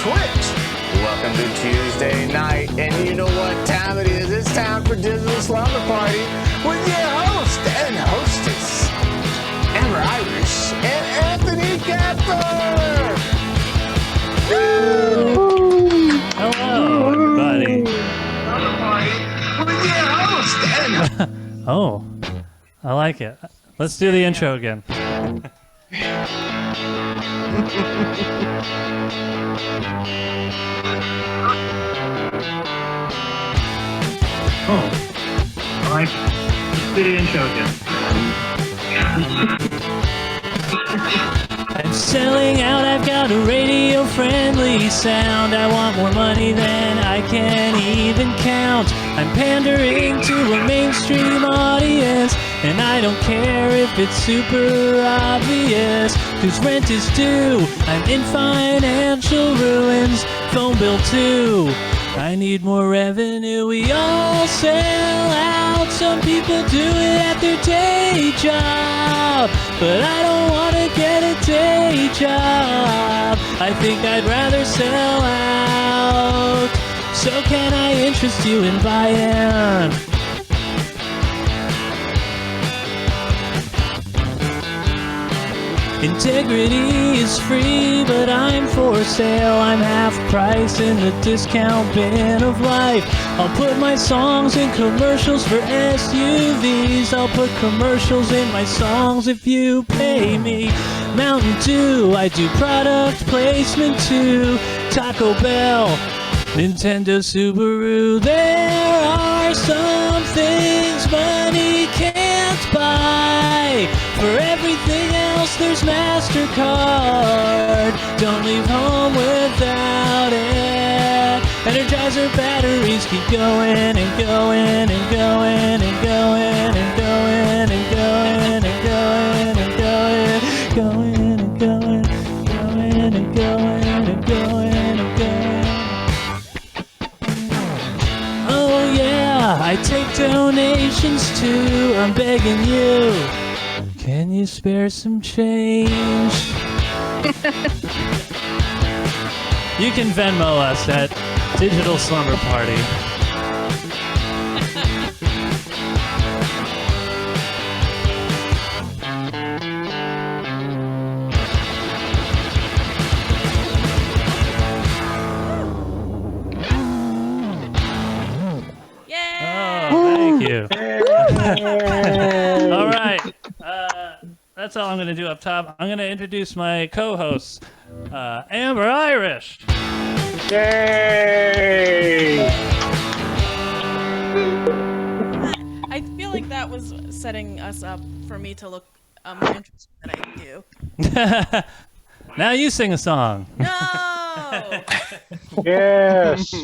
Twitch. Welcome to Tuesday night, and you know what time it is. It's time for Digital Slumber Party with your host and hostess, Amber Irish and Anthony Capper. Hello, everybody. Slumber Party with your host and Oh, I like it. Let's do the intro again. Oh, I like it. Let's do the intro again. I'm selling out, I've got a radio-friendly sound. I want more money than I can even count. I'm pandering to a mainstream audience, and I don't care if it's super obvious, 'cause rent is due, I'm in financial ruins, phone bill too, I need more revenue. We all sell out, some people do it at their day job, but I don't want to get a day job. I think I'd rather sell out. So can I interest you in buying? Integrity is free, but I'm for sale. I'm half price in the discount bin of life. I'll put my songs in commercials for SUVs. I'll put commercials in my songs if you pay me. Mountain Dew, I do product placement too. Taco Bell, Nintendo, Subaru. There are some things money can't buy. For everything else, there's MasterCard. Don't leave home without it. Energizer batteries keep going and going and going and going and going and going and going and going, going and going, going and going and going and going. Oh yeah, I take donations too. I'm begging you. Can you spare some change? You can Venmo us at Digital Slumber Party. Yeah! Oh, thank you. All right. That's all I'm going to do up top. I'm going to introduce my co-hosts, Amber Irish. Yay! I feel like that was setting us up for me to look more interesting than I do. Now you sing a song. No! Yes.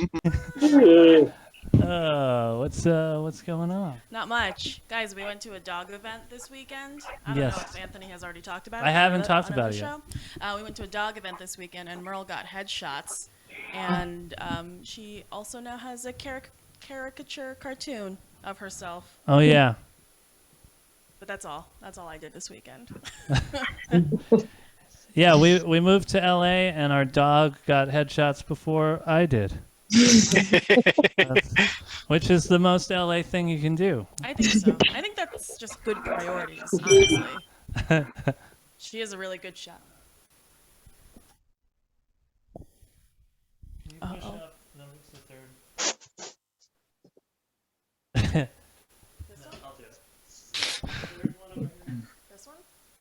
What's going on? Not much. Guys, we went to a dog event this weekend. I don't Yes. know if Anthony has already talked about it. I haven't on talked another about it yet. show. We went to a dog event this weekend, and Merle got headshots. And she also now has a caricature cartoon of herself. Oh, yeah. But that's all. That's all I did this weekend. Yeah, we moved to LA, and our dog got headshots before I did. Which is the most LA thing you can do. I think so. I think that's just good priorities, honestly. She is a really good shot. Uh-oh. This one? I'll do it. This one?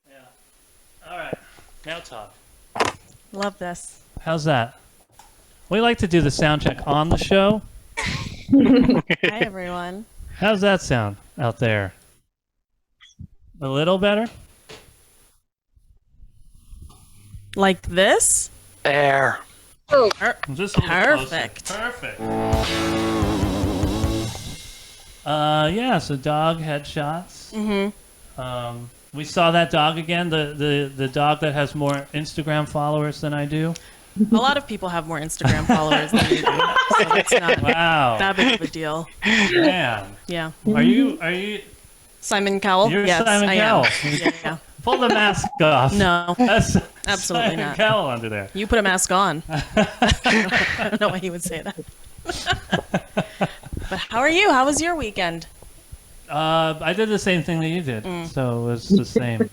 Yeah. All right. Now talk. Love this. How's that? We like to do the sound check on the show. Hi, everyone. How's that sound out there? A little better? Like this? There. Just a little Perfect. closer. Perfect. Yeah, so dog headshots. Mm-hmm. We saw that dog again, the dog that has more Instagram followers than I do. A lot of people have more Instagram followers than you do, so it's not Wow. that big of a deal. Man. Yeah. Are you Simon Cowell? You're yes, Simon I Cowell. am. Yeah. Pull the mask off. No. Absolutely Simon not. Cowell under there. You put a mask on. I don't know why he would say that. But how are you? How was your weekend? I did the same thing that you did, so it was the same.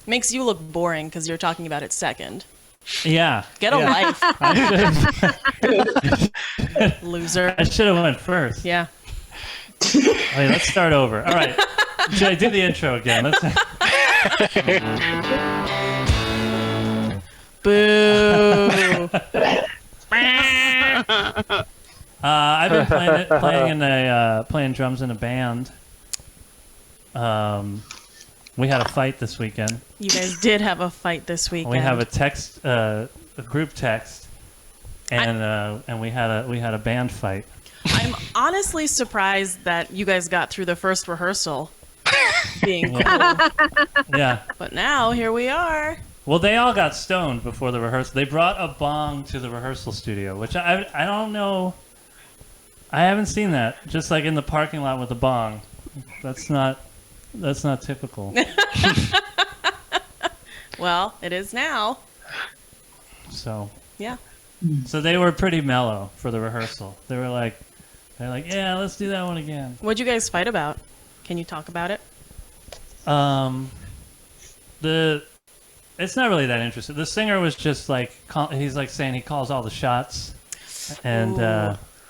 Makes you look boring because you're talking about it second. Yeah. Get a life, I loser. should have went first. Yeah. Wait, let's start over. All right. Should I do the intro again? Boo. I've been playing drums in a band. We had a fight this weekend. You guys did have a fight this weekend. We have a group text, and we had a band fight. I'm honestly surprised that you guys got through the first rehearsal being cool. Yeah. But now, here we are. Well, they all got stoned before the rehearsal. They brought a bong to the rehearsal studio, which I don't know. I haven't seen that. Just like in the parking lot with a bong. That's not typical. Well, it is now. So. Yeah. So they were pretty mellow for the rehearsal. They're like, yeah, let's do that one again. What'd you guys fight about? Can you talk about it? It's not really that interesting. The singer was just like, he's like saying he calls all the shots, and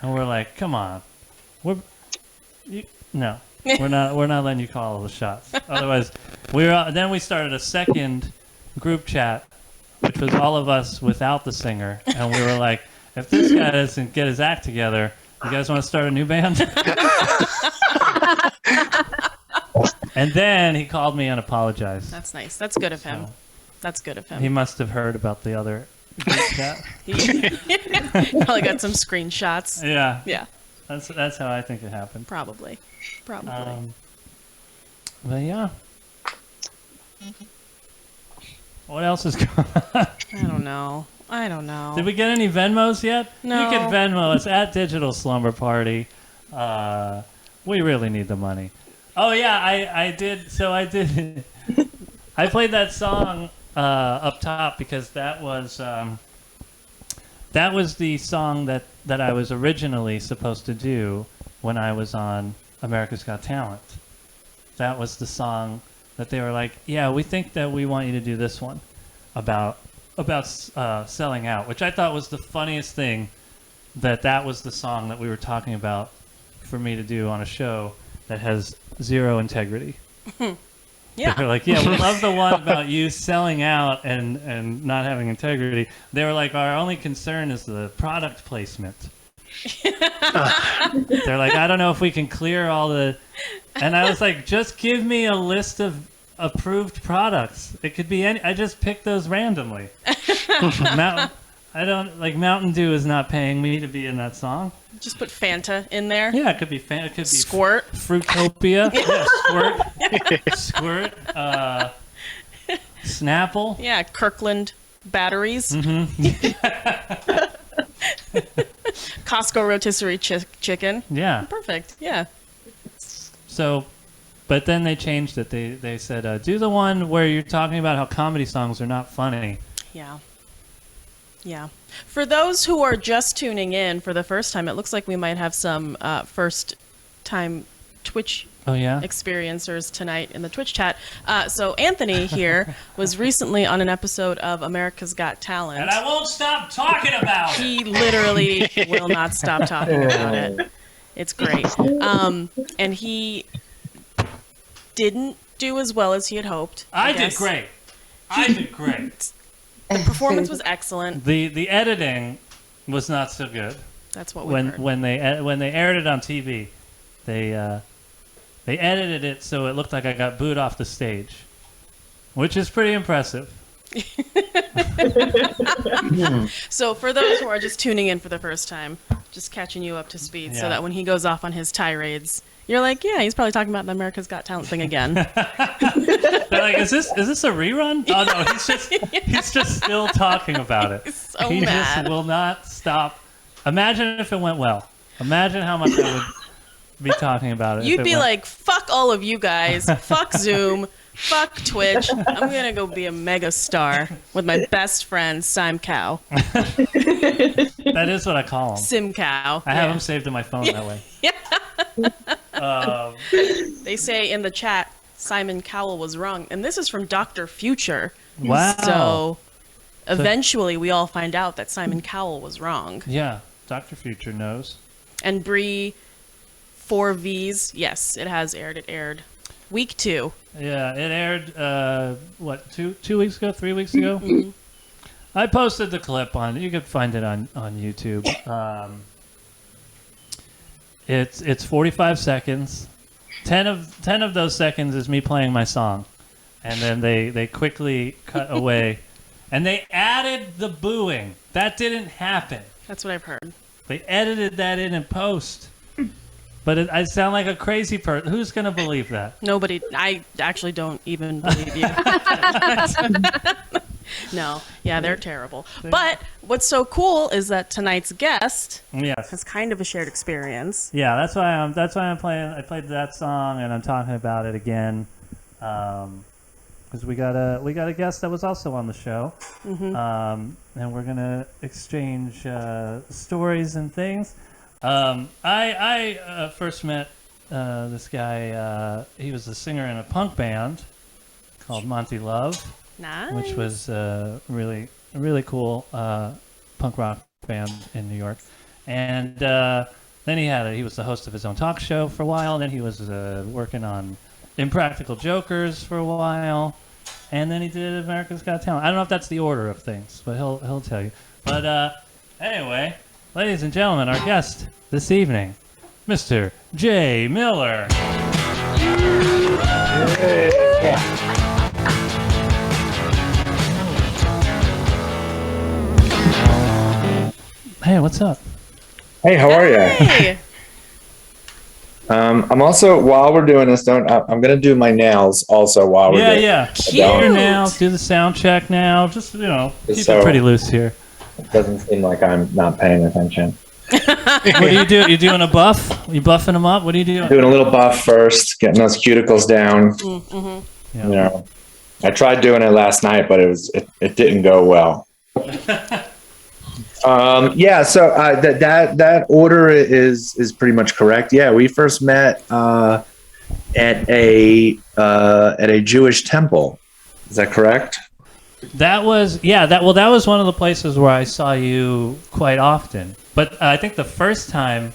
we're like, come on, we're not letting you call all the shots. Otherwise, then we started a second group chat, which was all of us without the singer, and we were like, if this guy doesn't get his act together, you guys want to start a new band? And then he called me and apologized. That's nice. That's good of him. That's good of him. He must have heard about the other group chat. Probably got some screenshots. Yeah. Yeah. That's how I think it happened. Probably. But yeah. What else is going on? I don't know. Did we get any Venmos yet? No. You can Venmo us at Digital Slumber Party. We really need the money. Oh yeah, I did. So I did. I played that song up top because that was the song that I was originally supposed to do when I was on America's Got Talent. That was the song that they were like, yeah, we think that we want you to do this one about selling out, which I thought was the funniest thing. That was the song that we were talking about for me to do on a show that has zero integrity. Yeah. They're like, yeah, we love the one about you selling out and not having integrity. They were like, our only concern is the product placement. They're like, I don't know if we can clear all the... And I was like, just give me a list of approved products. It could be any... I just picked those randomly. Mountain Dew is not paying me to be in that song. Just put Fanta in there. Yeah, it could be Fanta. It could be Squirt. Fruitopia. Yeah, Squirt. Snapple. Yeah, Kirkland batteries. Costco rotisserie chicken. Yeah. Perfect. Yeah. So, but then they changed it. They said, do the one where you're talking about how comedy songs are not funny. Yeah. Yeah. For those who are just tuning in for the first time, it looks like we might have some first-time Twitch experiencers tonight in the Twitch chat. So Anthony here was recently on an episode of America's Got Talent. And I won't stop talking about it! He literally will not stop talking about it. It's great. And he didn't do as well as he had hoped. I did great. The performance was excellent. The editing was not so good. That's what we heard. When they aired it on TV, they edited it so it looked like I got booed off the stage, which is pretty impressive. So for those who are just tuning in for the first time, just catching you up to speed so that when he goes off on his tirades, you're like, yeah, he's probably talking about the America's Got Talent thing again. They're like, is this a rerun? Oh no, he's just still talking about it. He's so he mad. Just will not stop. Imagine if it went well. Imagine how much I would be talking about it. You'd be like, fuck all of you guys, fuck Zoom, Fuck Twitch. I'm gonna go be a mega star with my best friend, Sim Cow. That is what I call him. Sim Cow. I have him saved in my phone that way. They say in the chat, Simon Cowell was wrong. And this is from Dr. Future. Wow. So eventually we all find out that Simon Cowell was wrong. Yeah, Dr. Future knows. And Bree, 4Vs, yes, it has aired. It aired week 2. Yeah, it aired, what, two weeks ago, 3 weeks ago? Mm-hmm. I posted the clip on, you could find it on YouTube. It's 45 seconds. 10 of those seconds is me playing my song. And then they quickly cut away. And they added the booing. That didn't happen. That's what I've heard. They edited that in post. But I sound like a crazy person. Who's going to believe that? Nobody. I actually don't even believe you. No. Yeah, they're terrible. But what's so cool is that tonight's guest has kind of a shared experience. Yeah, that's why I'm playing. I played that song and I'm talking about it again. Because we got a guest that was also on the show. Mm-hmm. And we're going to exchange stories and things. I first met this guy. He was a singer in a punk band called Monty Love, which was really cool punk rock band in New York. And then he was the host of his own talk show for a while. Then he was working on Impractical Jokers for a while, and then he did America's Got Talent. I don't know if that's the order of things, but he'll tell you. But anyway. Ladies and gentlemen, our guest this evening, Mr. Jay Miller. Hey, what's up? Hey, how are you? Hey. I'm also, while we're doing this, I'm going to do my nails also while we're doing it. Yeah. Keep your nails, do the sound check now. Just, keep it pretty loose here. It doesn't seem like I'm not paying attention. What do you do? You doing a buff? You buffing them up? What are you doing? Doing a little buff first, getting those cuticles down. Mm-hmm. Yeah. You know, I tried doing it last night, but it didn't go well. So that order is pretty much correct. Yeah, we first met at a Jewish temple. Is that correct? That was that was one of the places where I saw you quite often. But I think the first time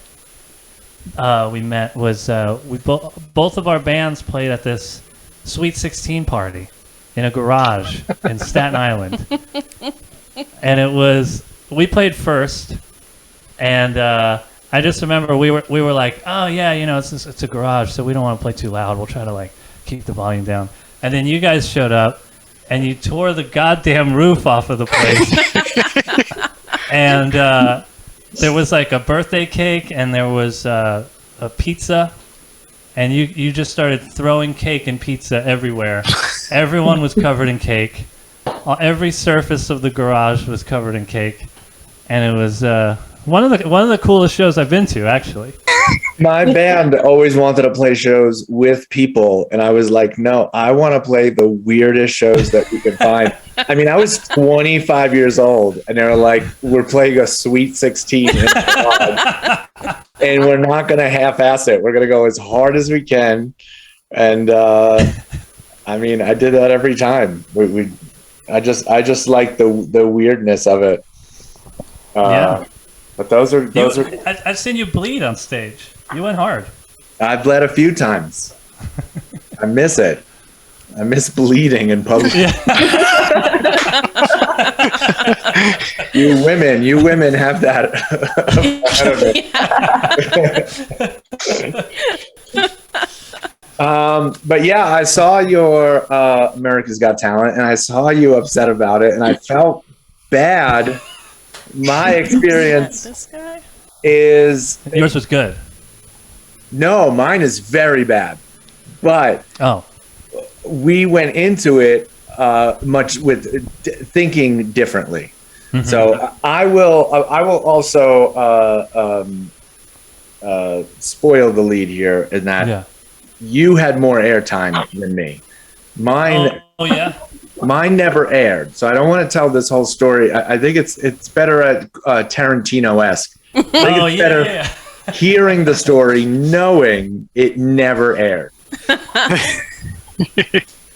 we met was both of our bands played at this Sweet 16 party in a garage in Staten Island, and we played first, and I just remember we were like, oh yeah, it's a garage, so we don't want to play too loud. We'll try to keep the volume down, and then you guys showed up. And you tore the goddamn roof off of the place. And there was a birthday cake, and there was a pizza. And you just started throwing cake and pizza everywhere. Everyone was covered in cake. Every surface of the garage was covered in cake. And it was one of the coolest shows I've been to, actually. My band always wanted to play shows with people, and I was like, no, I want to play the weirdest shows that we could find. I mean, I was 25 years old, and they were like, we're playing a Sweet 16 in the garage, and we're not going to half-ass it. We're going to go as hard as we can. And I mean, I did that every time. I just like the weirdness of it. Yeah. But those are. I've seen you bleed on stage. You went hard. I've bled a few times. I miss it. I miss bleeding in public. Yeah. You women have that. But yeah, I saw your America's Got Talent, and I saw you upset about it, and I felt bad. My experience is yours was good. No, mine is very bad. But we went into it much with thinking differently. Mm-hmm. So I will also spoil the lead here in that you had more airtime than me. Mine. Oh yeah. Mine never aired, so I don't want to tell this whole story. I think it's better at Tarantino-esque. I think it's better hearing the story, knowing it never aired.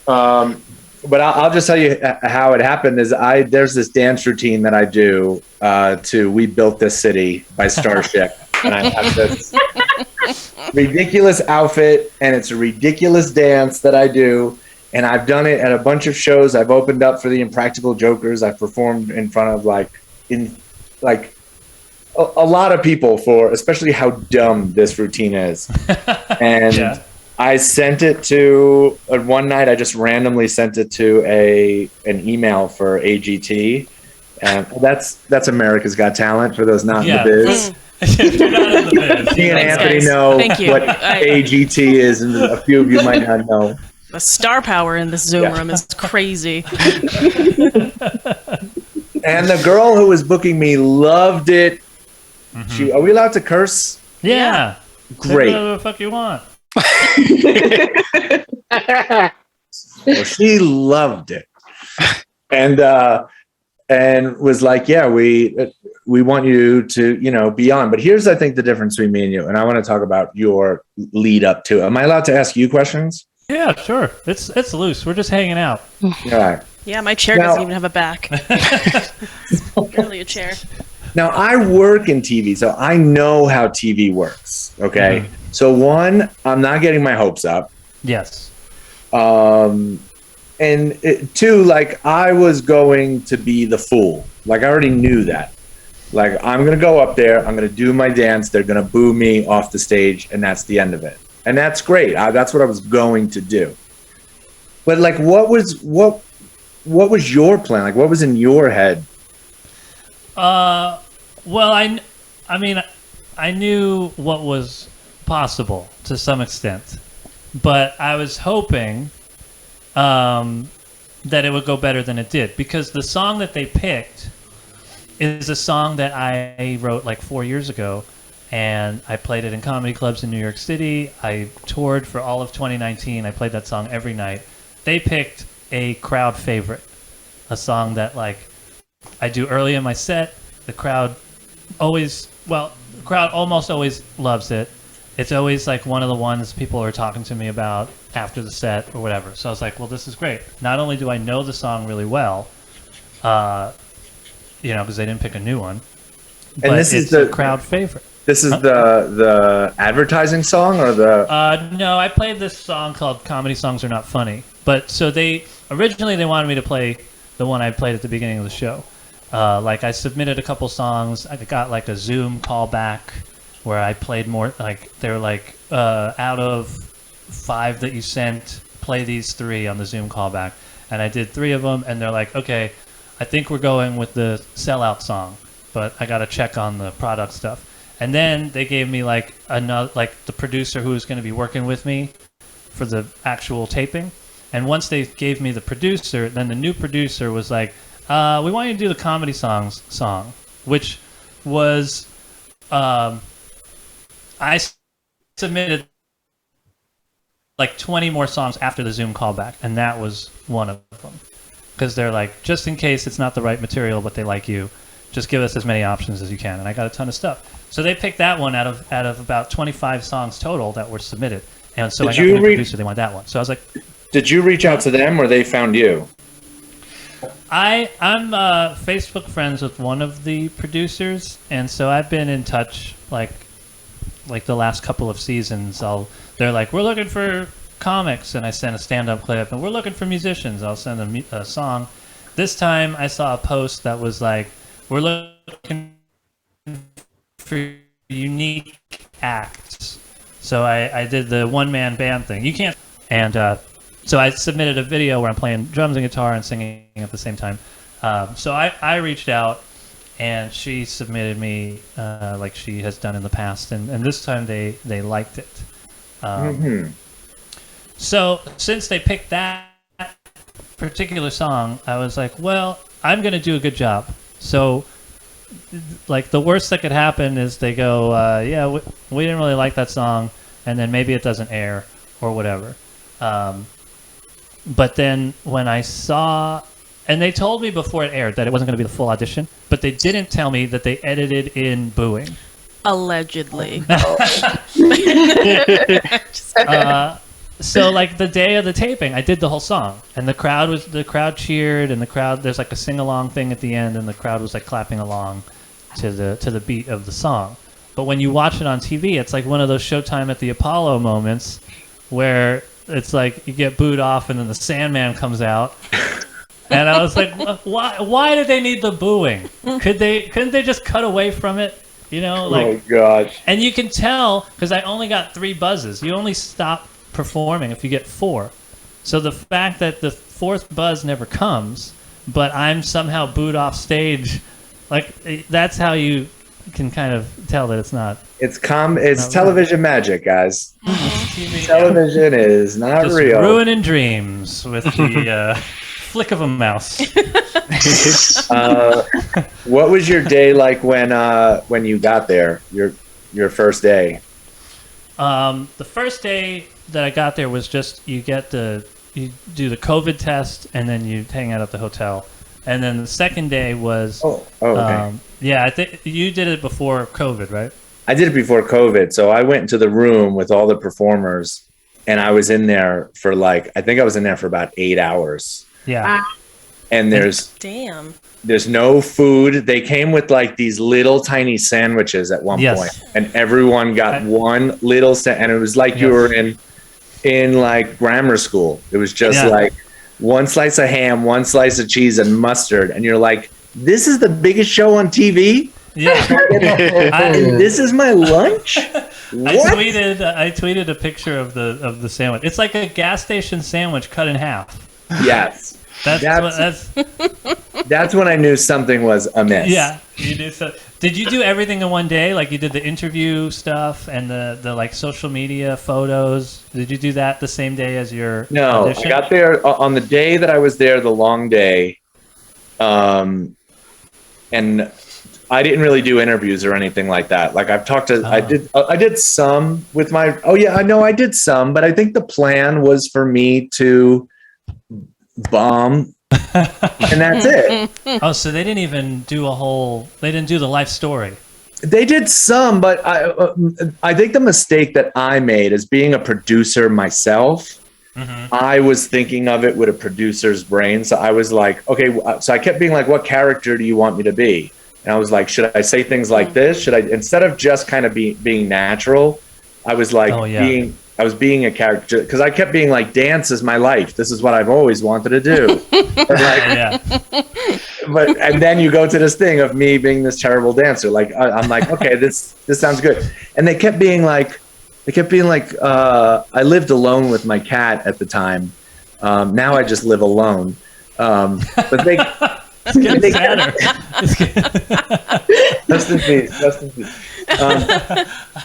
But I'll just tell you how it happened. There's this dance routine that I do to "We Built This City" by Starship, and I have this ridiculous outfit, and it's a ridiculous dance that I do. And I've done it at a bunch of shows. I've opened up for the Impractical Jokers. I've performed in front of a lot of people for especially how dumb this routine is. And I sent it to one night. I just randomly sent it to an email for AGT, and that's America's Got Talent for those not in the biz. You're not in the biz. Me and Anthony know what AGT is, and a few of you might not know. The star power in this Zoom room is crazy. And the girl who was booking me loved it. Are we allowed to curse? Yeah. Great. Say whatever the fuck you want. Well, she loved it. And was like, yeah, we want you to, be on. But here's, I think, the difference between me and you. And I want to talk about your lead up to it. Am I allowed to ask you questions? Yeah, sure. It's loose. We're just hanging out. All right. Yeah, my chair doesn't even have a back. It's barely a chair. Now, I work in TV, so I know how TV works, okay? So, one, I'm not getting my hopes up. Yes. And two, I was going to be the fool. I already knew that. I'm going to go up there, I'm going to do my dance, they're going to boo me off the stage, and that's the end of it. And that's great. That's what I was going to do. But what was your plan? What was in your head? Well, I mean, I knew what was possible to some extent, but I was hoping that it would go better than it did, because the song that they picked is a song that I wrote 4 years ago. And I played it in comedy clubs in New York City. I toured for all of 2019. I played that song every night. They picked a crowd favorite, a song that I do early in my set. The crowd almost always loves it. It's always one of the ones people are talking to me about after the set or whatever. So I was like, well, this is great. Not only do I know the song really well, because they didn't pick a new one, but and this is the crowd favorite. This is the advertising song or the... No, I played this song called Comedy Songs Are Not Funny. But so originally they wanted me to play the one I played at the beginning of the show. I submitted a couple songs. I got a Zoom callback where I played more, they were out of 5 that you sent, play these 3 on the Zoom callback. And I did 3 of them, and they're like, okay, I think we're going with the sellout song, but I got to check on the product stuff. And then they gave me another, the producer who was going to be working with me for the actual taping. And once they gave me the producer, then the new producer was like, we want you to do the Comedy Songs song, which was, I submitted 20 more songs after the Zoom callback, and that was one of them. Because they're just in case it's not the right material, but they like you, just give us as many options as you can. And I got a ton of stuff. So they picked that one out of about 25 songs total that were submitted. And so I got the producer, they want that one. So I was like... Did you reach out to them or they found you? I'm Facebook friends with one of the producers, and so I've been in touch like the last couple of seasons. They're like, we're looking for comics, and I send a stand-up clip, and we're looking for musicians. I'll send them a song. This time I saw a post that was like, we're looking for unique acts. So I did the one-man band thing. You can't... And so I submitted a video where I'm playing drums and guitar and singing at the same time. So I reached out, and she submitted me like she has done in the past. And this time they liked it. So since they picked that particular song, I was like, well, I'm going to do a good job. So like the worst that could happen is they go, yeah, we didn't really like that song, and then maybe it doesn't air or whatever. But then when I saw, and they told me before it aired that it wasn't going to be the full audition, but they didn't tell me that they edited in booing. Allegedly. So like the day of the taping, I did the whole song, and the crowd cheered, and there's like a sing along thing at the end, and the crowd was like clapping along to the beat of the song. But when you watch it on TV, it's like one of those Showtime at the Apollo moments where it's like you get booed off, and then the Sandman comes out. And I was like, why did they need the booing? Couldn't they just cut away from it? You know, like, oh gosh. And you can tell because I only got 3 buzzes. You only stop performing if you get 4. So the fact that the 4th buzz never comes, but I'm somehow booed off stage, like that's how you can kind of tell that it's not. It's television magic, guys. Television is not just real. Ruining dreams with the flick of a mouse. What was your day like when you got there? Your first day? The first day that I got there was just you do the COVID test, and then you hang out at the hotel. And then the second day was okay. I think you did it before COVID, right? I did it before COVID. So I went into the room with all the performers, and I was in there for I think I was in there for about 8 hours. Yeah. And there's no food. They came with like these little tiny sandwiches at one point, and everyone got one little and it was like you were in like grammar school. It was just like one slice of ham, one slice of cheese, and mustard, and you're like, this is the biggest show on TV? Yeah. This is my lunch? What? I tweeted a picture of the sandwich. It's like a gas station sandwich cut in half. Yes. That's when I knew something was amiss. Yeah, you did. So, did you do everything in one day? Like you did the interview stuff and the like social media photos. Did you do that the same day as your audition? I got there on the day that I was there, the long day, and I didn't really do interviews or anything like that. Like I've talked to, I did some with my. Oh yeah, I know I did some, but I think the plan was for me to bomb. And that's it. Oh, so they didn't even do they didn't do the life story. They did some, but I think the mistake that I made as being a producer myself, I was thinking of it with a producer's brain. So I was like, okay, so I kept being like, what character do you want me to be? And I was like, should I say things like this? Should I, instead of just kind of being natural, I was like I was being a character because I kept being like, dance is my life. This is what I've always wanted to do. And then you go to this thing of me being this terrible dancer. Like, I'm like, okay, this sounds good. And they kept being like, I lived alone with my cat at the time. Now I just live alone. But they, Rest in peace.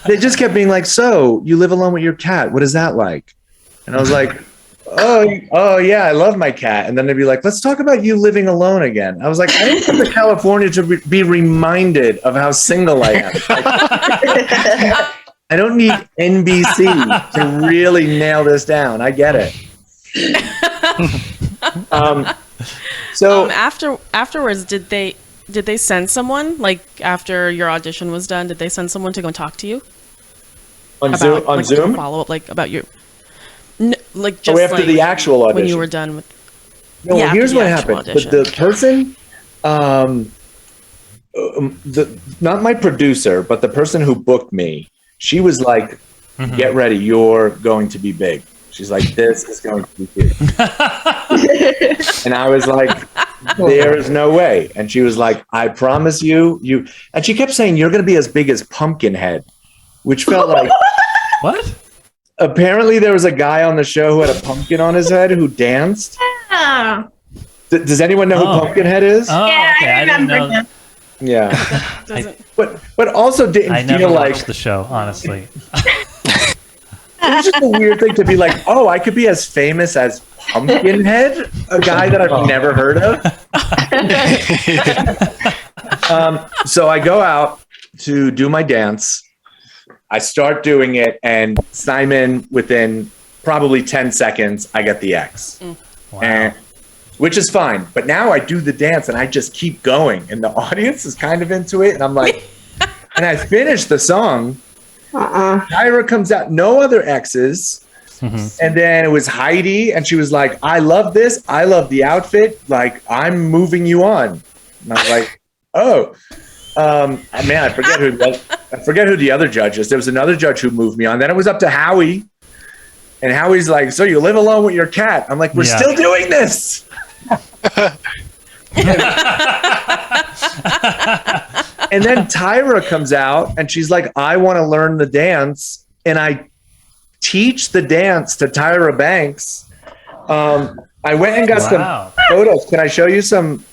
They just kept being like, so you live alone with your cat. What is that like? And I was like, oh yeah, I love my cat. And then they'd be like, let's talk about you living alone again. I was like, I don't come to California to be reminded of how single I am. I don't need NBC to really nail this down. I get it. So afterwards, did they send someone, like after your audition was done, did they send someone to go and talk to you on Zoom? Follow up like about your just after the actual audition when you were done with. No, here's what happened. The person, not my producer, but the person who booked me, she was like, "Get ready, you're going to be big." She's like, "This is going to be big," and I was like, there is no way. And she was like, I promise you. And she kept saying, you're going to be as big as Pumpkinhead, which felt like, what? Apparently there was a guy on the show who had a pumpkin on his head who danced. Yeah. Does anyone know who Pumpkinhead is? Oh, yeah, okay. I remember him. Yeah. But also didn't I feel never like watched the show, honestly. It was just a weird thing to be like, oh, I could be as famous as Pumpkinhead, a guy that I've never heard of. So I go out to do my dance. I start doing it, and Simon, within probably 10 seconds, I get the X. and which is fine. But now I do the dance and I just keep going, and the audience is kind of into it, and I'm like, and I finish the song. Tyra comes out, no other exes. And then it was Heidi, and she was like, I love this. I love the outfit. Like, I'm moving you on. And I was like, oh, man, I forget who the other judge is. There was another judge who moved me on. Then it was up to Howie. And Howie's like, so you live alone with your cat? I'm like, we're still doing this. And then Tyra comes out and she's like, I want to learn the dance. And I teach the dance to Tyra Banks. I went and got some photos. Can I show you some?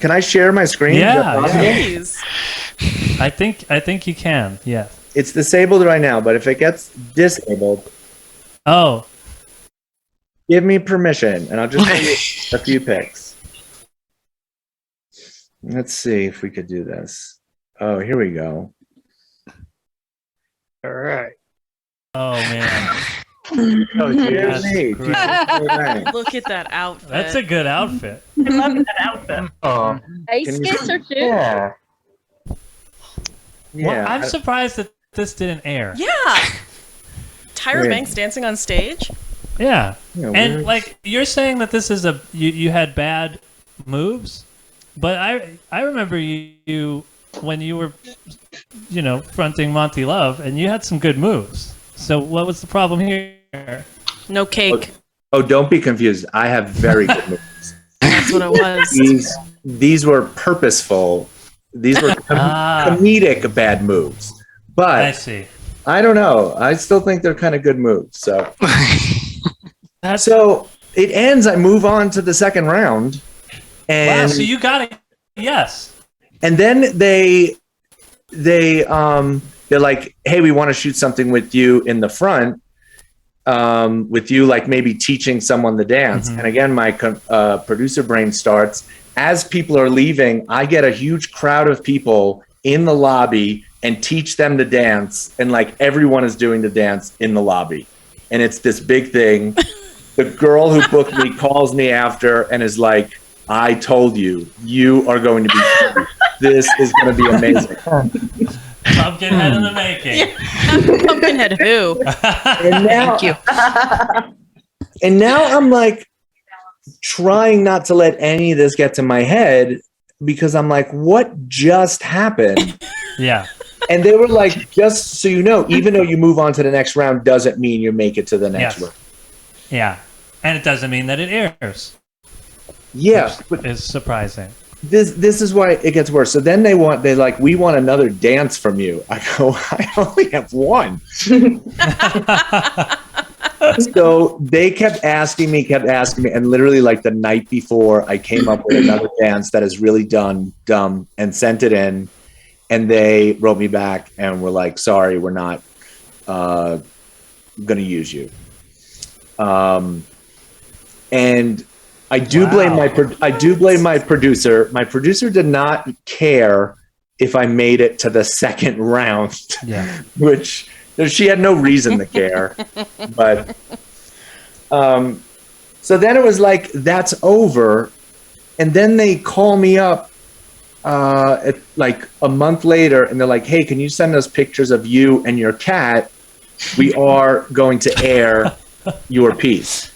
Can I share my screen? Yeah. Please. I think you can. Yeah. It's disabled right now, but if it gets disabled, give me permission, and I'll just show you a few pics. Let's see if we could do this. Oh, here we go. All right. Oh man. Oh, That's great. Look at that outfit. That's a good outfit. I love that outfit. Ice skates or shoes? Yeah. Well, I'm surprised that this didn't air. Yeah. Tyra Banks dancing on stage? Yeah. And like you're saying that this is you had bad moves, but I remember you when you were fronting Monty Love, and you had some good moves. So what was the problem here? No cake. Oh, don't be confused. I have very good moves. That's what it was. These were purposeful. These were comedic bad moves. But I see. I don't know. I still think they're kind of good moves. So, so it ends. I move on to the second round, and wow. So you got it. Yes. And then they're like, hey, we want to shoot something with you in the front, with you like maybe teaching someone the dance. And again, my producer brain starts. As people are leaving, I get a huge crowd of people in the lobby and teach them to dance. And like everyone is doing the dance in the lobby. And it's this big thing. The girl who booked me calls me after and is like, I told you, you are going to be, this is going to be amazing. Pumpkinhead in the making. Yeah. Pumpkinhead who? And now, thank you. And now I'm like trying not to let any of this get to my head because I'm like, what just happened? Yeah. And they were like, just so you know, even though you move on to the next round doesn't mean you make it to the next round. Yeah. And it doesn't mean that it airs. Yeah. Which is surprising. This is why it gets worse. So then they're like, we want another dance from you. I go, I only have one. So they kept asking me, and literally like the night before, I came up with another dance that is really dumb, and sent it in, and they wrote me back and were like, sorry, we're not going to use you. And I do blame my producer. My producer did not care if I made it to the second round. Yeah. Which she had no reason to care. But so then it was like, that's over. And then they call me up like a month later and they're like, hey, can you send us pictures of you and your cat? We are going to air your piece.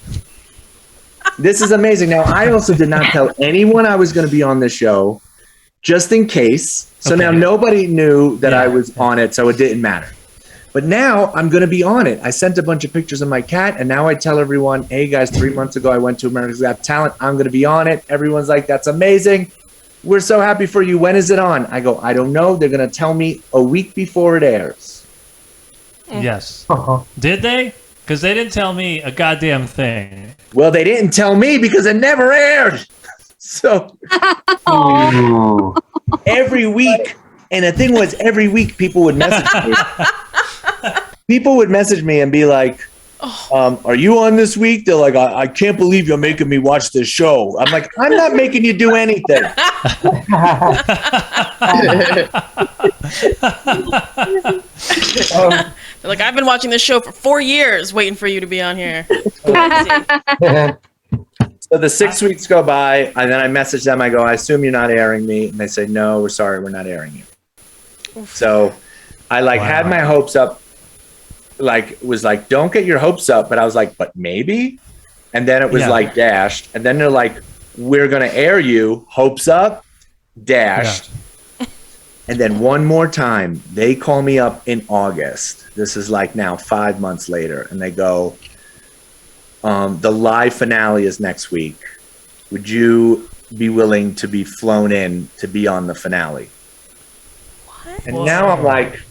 This is amazing. Now, I also did not tell anyone I was going to be on this show, just in case. So now nobody knew that I was on it, so it didn't matter. But now I'm going to be on it. I sent a bunch of pictures of my cat, and now I tell everyone, hey, guys, 3 months ago, I went to America's Got Talent. I'm going to be on it. Everyone's like, that's amazing. We're so happy for you. When is it on? I go, I don't know. They're going to tell me a week before it airs. Yes. Did they? Because they didn't tell me a goddamn thing. Well, they didn't tell me because it never aired. So every week, and the thing was, every week people would message me. People would message me and be like, are you on this week? They're like, I can't believe you're making me watch this show. I'm like, I'm not making you do anything. They're like, I've been watching this show for 4 years waiting for you to be on here. So the 6 weeks go by, and then I message them. I go, I assume you're not airing me. And they say, no, we're sorry, we're not airing you. Oof. So I had my hopes up, was like, don't get your hopes up. But I was like, but maybe. And then it was dashed. And then they're like, we're going to air you, hopes up, dashed. Yeah. And then one more time, they call me up in August. This is now 5 months later. And they go, the live finale is next week. Would you be willing to be flown in to be on the finale? What? And now I'm like,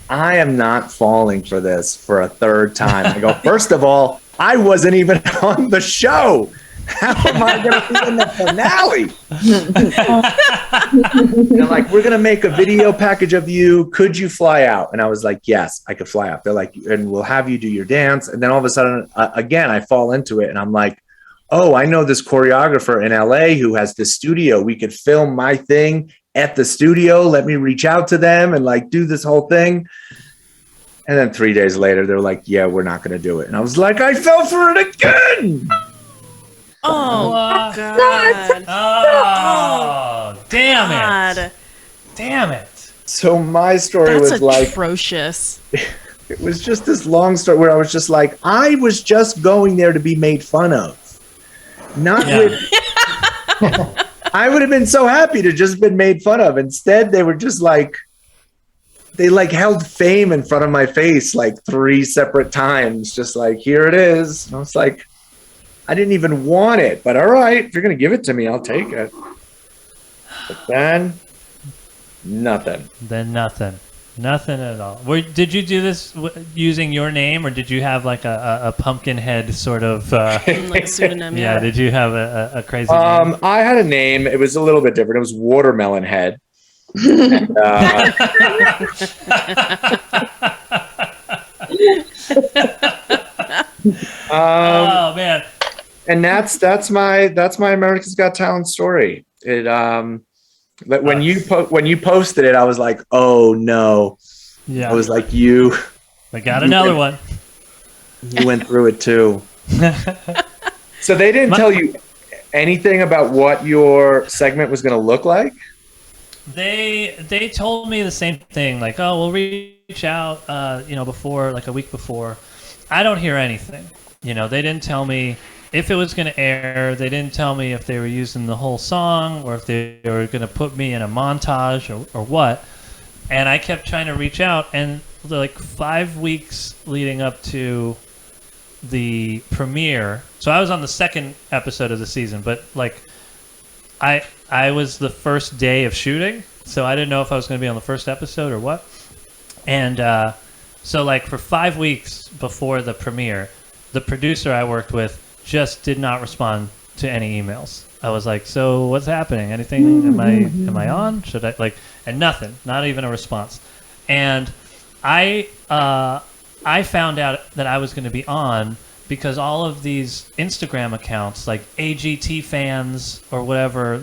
I am not falling for this for a third time. I go, first of all, I wasn't even on the show. How am I going to be in the finale? They're like, we're going to make a video package of you. Could you fly out? And I was like, yes, I could fly out. They're like, and we'll have you do your dance. And then all of a sudden, again, I fall into it. And I'm like, oh, I know this choreographer in LA who has the studio. We could film my thing at the studio. Let me reach out to them and do this whole thing. And then 3 days later, they're like, yeah, we're not going to do it. And I was like, I fell for it again. Oh, God. Oh, damn it. Damn it. So my story was atrocious. It was just this long story where I was just like, I was just going there to be made fun of. Not with... I would have been so happy to just been made fun of. Instead, they were just they held fame in front of my face 3 separate times. Just here it is. And I was like, I didn't even want it, but all right, if you're going to give it to me, I'll take it. But then, nothing. Nothing at all. Did you do this using your name, or did you have a pumpkin head sort of pseudonym? Yeah. Did you have a crazy name? I had a name. It was a little bit different. It was Watermelon Head. And, oh man. And that's my America's Got Talent story. It when you posted it, I was like, oh no. Yeah. I was like, I got another one. You went through it too. So they didn't tell you anything about what your segment was going to look like? They told me the same thing, oh, we'll reach out before, a week before. I don't hear anything. They didn't tell me if it was going to air. They didn't tell me if they were using the whole song or if they were going to put me in a montage or what. And I kept trying to reach out, and 5 weeks leading up to the premiere. So I was on the second episode of the season, but I was the first day of shooting, so I didn't know if I was going to be on the first episode or what. And so for 5 weeks before the premiere, the producer I worked with just did not respond to any emails. I was like, so what's happening? Anything? Am I on? Should I and nothing, not even a response. And I found out that I was going to be on because all of these Instagram accounts, AGT fans or whatever,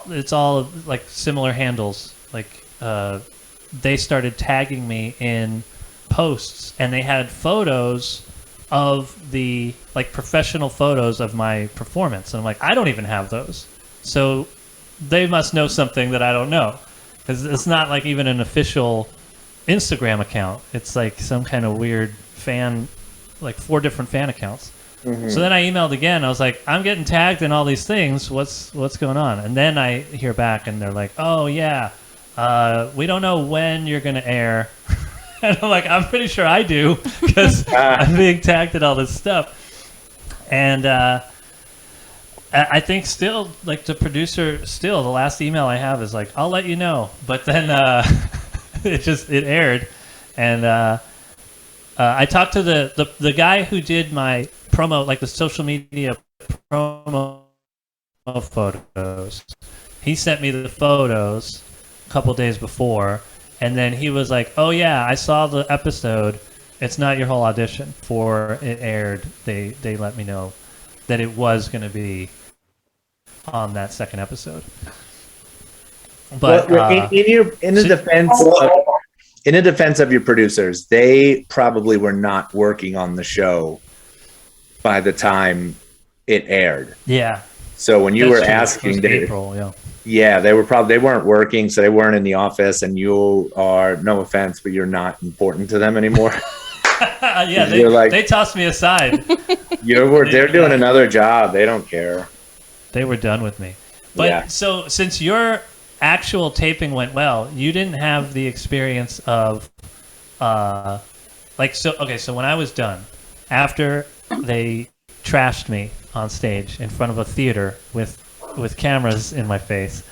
it's all similar handles. They started tagging me in posts, and they had photos of the professional photos of my performance, and I'm like, I don't even have those, so they must know something that I don't know, because it's not even an official Instagram account. It's some kind of weird fan, 4 different fan accounts. Mm-hmm. So then I emailed again. I was like, I'm getting tagged in all these things. What's going on? And then I hear back, and they're like, oh yeah, we don't know when you're gonna air. And I'm like, I'm pretty sure I do, because I'm being tagged in all this stuff. And I think still, the producer, the last email I have is I'll let you know. But then it aired, and I talked to the guy who did my promo, the social media promo photos. He sent me the photos a couple days before. And then he was like, oh yeah, I saw the episode. It's not your whole audition. Before it aired, they let me know that it was going to be on that second episode. But in the defense of your producers, they probably were not working on the show by the time it aired. Yeah. So when you were true. asking, April, they weren't working, so they weren't in the office, and you are, no offense, but you're not important to them anymore. Yeah, they tossed me aside. They're doing another job. They don't care. They were done with me. But so since your actual taping went well, you didn't have the experience of so when I was done, after they trashed me on stage in front of a theater with cameras in my face,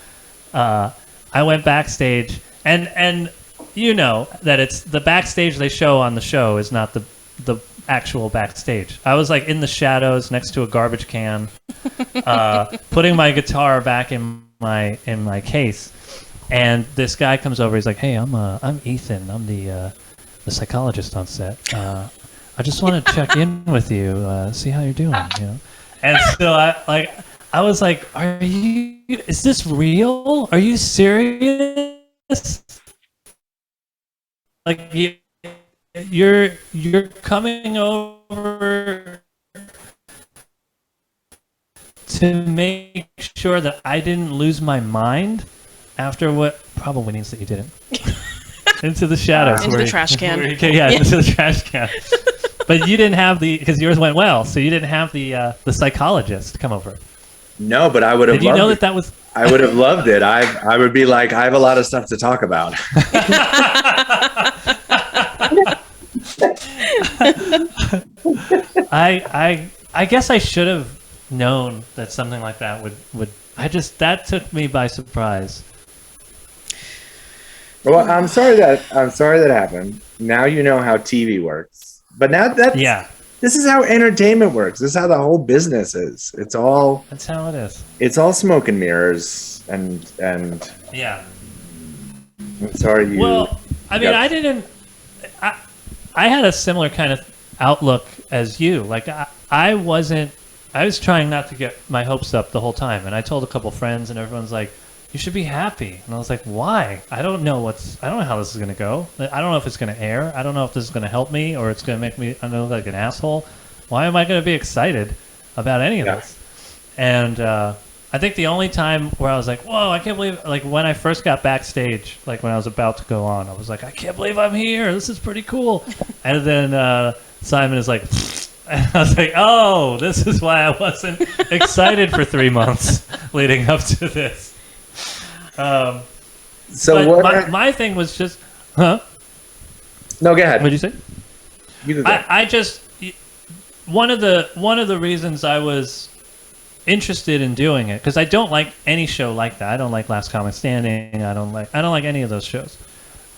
I went backstage and you know that it's the backstage they show on the show is not the actual backstage. I was like in the shadows next to a garbage can, putting my guitar back in my case, and this guy comes over. He's like, "Hey, I'm Ethan. I'm the psychologist on set. I just want to check in with you, see how you're doing." You know, and so I was like, is this real? Are you serious? Like, you're coming over to make sure that I didn't lose my mind after what probably means that you didn't. Into the shadows. Into the trash can. Into the trash can. But you didn't have because yours went well, so you didn't have the psychologist come over. No, but I would have loved it. Did you know that was... I would have loved it. I would be like, I have a lot of stuff to talk about. I guess I should have known that something like that would that took me by surprise. Well, I'm sorry that happened. Now you know how TV works. But now this is how entertainment works. This is how the whole business is. That's how it is. It's all smoke and mirrors and yeah. I'm sorry you. Well, I mean, I had a similar kind of outlook as you. Like I was trying not to get my hopes up the whole time, and I told a couple friends, and everyone's like, "You should be happy." And I was like, "Why? I don't know how this is going to go. I don't know if it's going to air. I don't know if this is going to help me or it's going to make me look like an asshole. Why am I going to be excited about any of this?" And I think the only time where I was like, "Whoa, I can't believe," like when I first got backstage, like when I was about to go on, I was like, "I can't believe I'm here. This is pretty cool." And then Simon is like, and I was like, "Oh, this is why I wasn't excited for 3 months leading up to this." So my thing was just, huh? No, go ahead. What did you say? You go. I just one of the reasons I was interested in doing it, because I don't like any show like that. I don't like Last Comic Standing. I don't like any of those shows.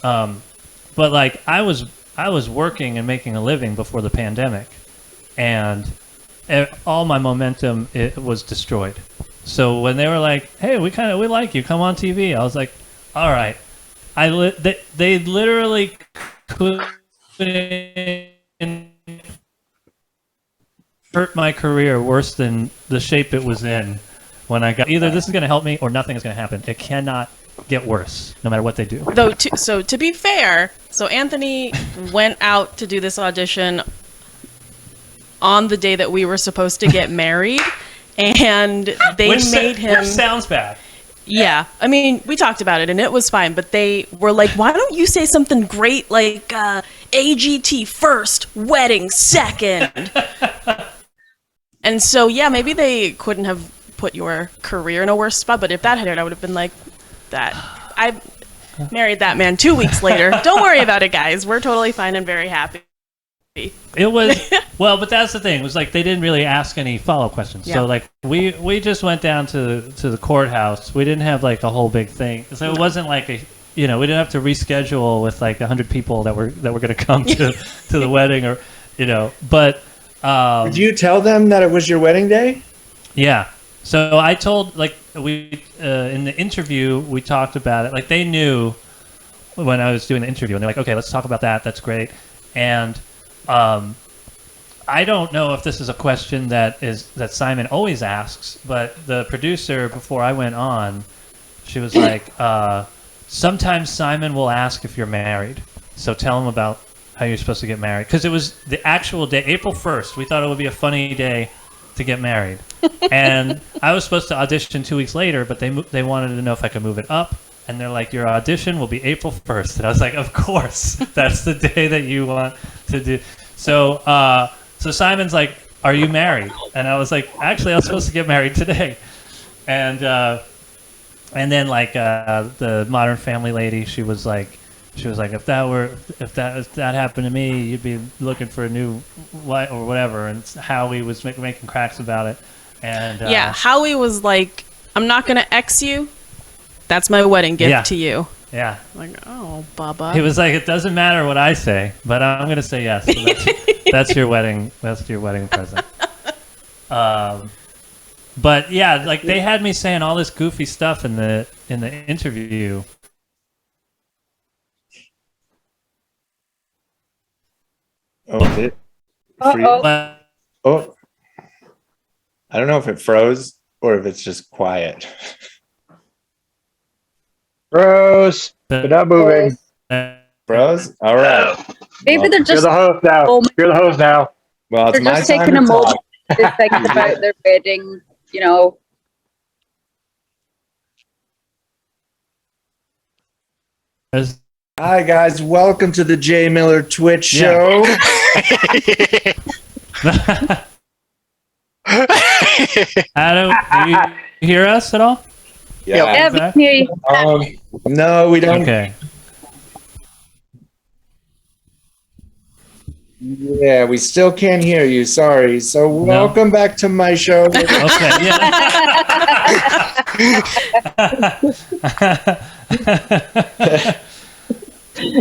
But like I was working and making a living before the pandemic, and all my momentum was destroyed. So when they were like, "Hey, we like you, come on TV," I was like, "All right." They literally couldn't hurt my career worse than the shape it was in when I got. Either this is going to help me or nothing is going to happen. It cannot get worse, no matter what they do. Though, so to be fair, so Anthony went out to do this audition on the day that we were supposed to get married, and they made him. Which sounds bad. Yeah, I mean, we talked about it, and it was fine. But they were like, "Why don't you say something great like AGT first, wedding second?" And so, yeah, maybe they couldn't have put your career in a worse spot. But if that had aired, I would have been like, "That I married that man 2 weeks later. Don't worry about it, guys. We're totally fine and very happy." It was well, but that's the thing. It was like they didn't really ask any follow-up questions. Yeah. So like we just went down to the courthouse. We didn't have like a whole big thing. So it wasn't like we didn't have to reschedule with like 100 people that were going to come to the wedding or But did you tell them that it was your wedding day? Yeah. So I told we in the interview we talked about it. Like they knew when I was doing the interview, and they're like, "Okay, let's talk about that. That's great." And I don't know if this is a question that Simon always asks, but the producer before I went on, she was like, "Sometimes Simon will ask if you're married, so tell him about how you're supposed to get married." Because it was the actual day, April 1st. We thought it would be a funny day to get married. And I was supposed to audition 2 weeks later, but they wanted to know if I could move it up. And they're like, your audition will be April 1st. And I was like, of course, that's the day that you want to do. So Simon's like, are you married? And I was like, actually, I was supposed to get married today. And then like the Modern Family lady, she was like, if that happened to me, you'd be looking for a new wife or whatever. And Howie was making cracks about it. And Howie was like, I'm not gonna X you. That's my wedding gift to you. Yeah. Like, oh, Bubba. He was like, it doesn't matter what I say, but I'm gonna say yes. So that's your wedding. That's your wedding present. But yeah, like they had me saying all this goofy stuff in the interview. Oh, it. Oh, I don't know if it froze or if it's just quiet. Froze. They're not moving. Froze? All right. Maybe they're just. You're the host now. You're the host now. Well, it's They're my just time taking to a moment talk. to think about their wedding. You know. Hi guys, welcome to the Jay Miller Twitch show. Adam, do you hear us at all? Yeah, we can hear you. No, we don't. Okay. Yeah, we still can't hear you. Sorry. So welcome back to my show. Okay. Yeah.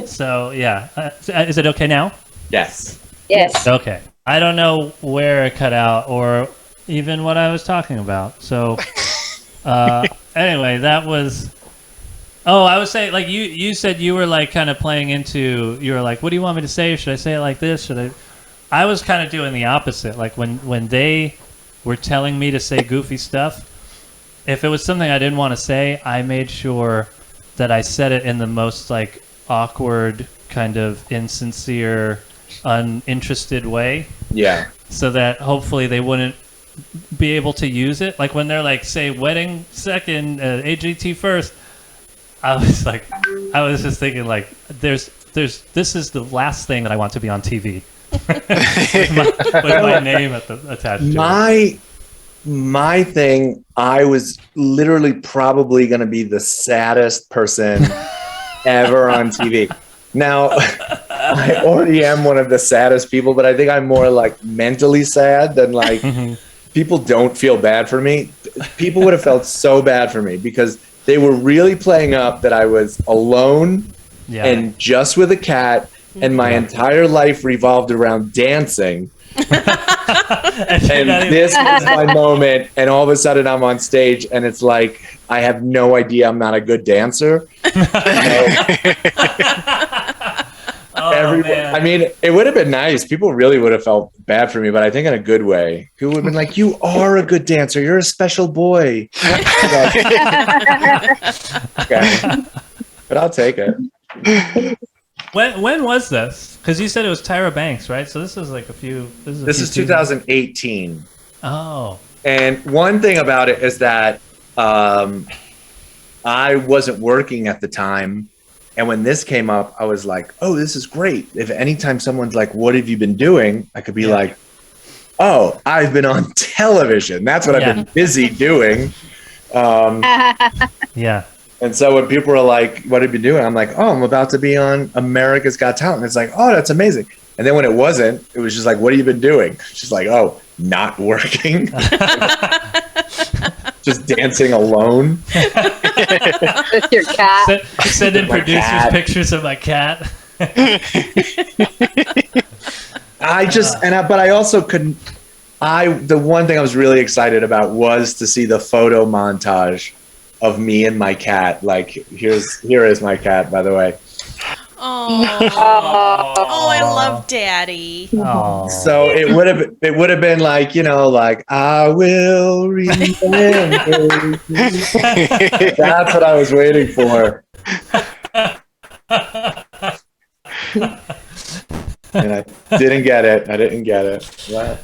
So yeah, is it okay now? Yes. Yes. Okay. I don't know where it cut out or even what I was talking about. So anyway, that was. Oh, I was saying, like you said you were like kind of playing into. You were like, what do you want me to say? Should I say it like this? Should I? I was kind of doing the opposite. Like when they were telling me to say goofy stuff, if it was something I didn't want to say, I made sure that I said it in the most like awkward, kind of insincere, uninterested way. Yeah. So that hopefully they wouldn't be able to use it. Like when they're like, say wedding second, AGT first. I was just thinking like, this is the last thing that I want to be on TV. with my name attached to it. My thing, I was literally probably going to be the saddest person ever on TV. Now, I already am one of the saddest people, but I think I'm more like mentally sad than like people don't feel bad for me. People would have felt so bad for me because they were really playing up that I was alone and just with a cat, and my entire life revolved around dancing. And this was my moment, and all of a sudden I'm on stage, and it's like I have no idea I'm not a good dancer. Everyone, I mean, it would have been nice. People really would have felt bad for me, but I think in a good way. People would have been like, "You are a good dancer. You're a special boy." Okay. But I'll take it. When was this? Because you said it was Tyra Banks, right? So this is like a few. This is 2018. Oh. And one thing about it is that I wasn't working at the time. And when this came up, I was like, oh, this is great. If anytime someone's like, what have you been doing? I could be like, oh, I've been on television. That's what I've been busy doing. Yeah. And so when people are like, what have you been doing? I'm like, oh, I'm about to be on America's Got Talent. It's like, oh, that's amazing. And then when it wasn't, it was just like, what have you been doing? She's like, oh, not working. Just dancing alone. With your cat. Sending producers pictures of my cat. But I also couldn't. The one thing I was really excited about was to see the photo montage of me and my cat. Like, here is my cat, by the way. Oh, I love Daddy. Aww. So it would have been like, like I will remember. That's what I was waiting for. And I didn't get it. What?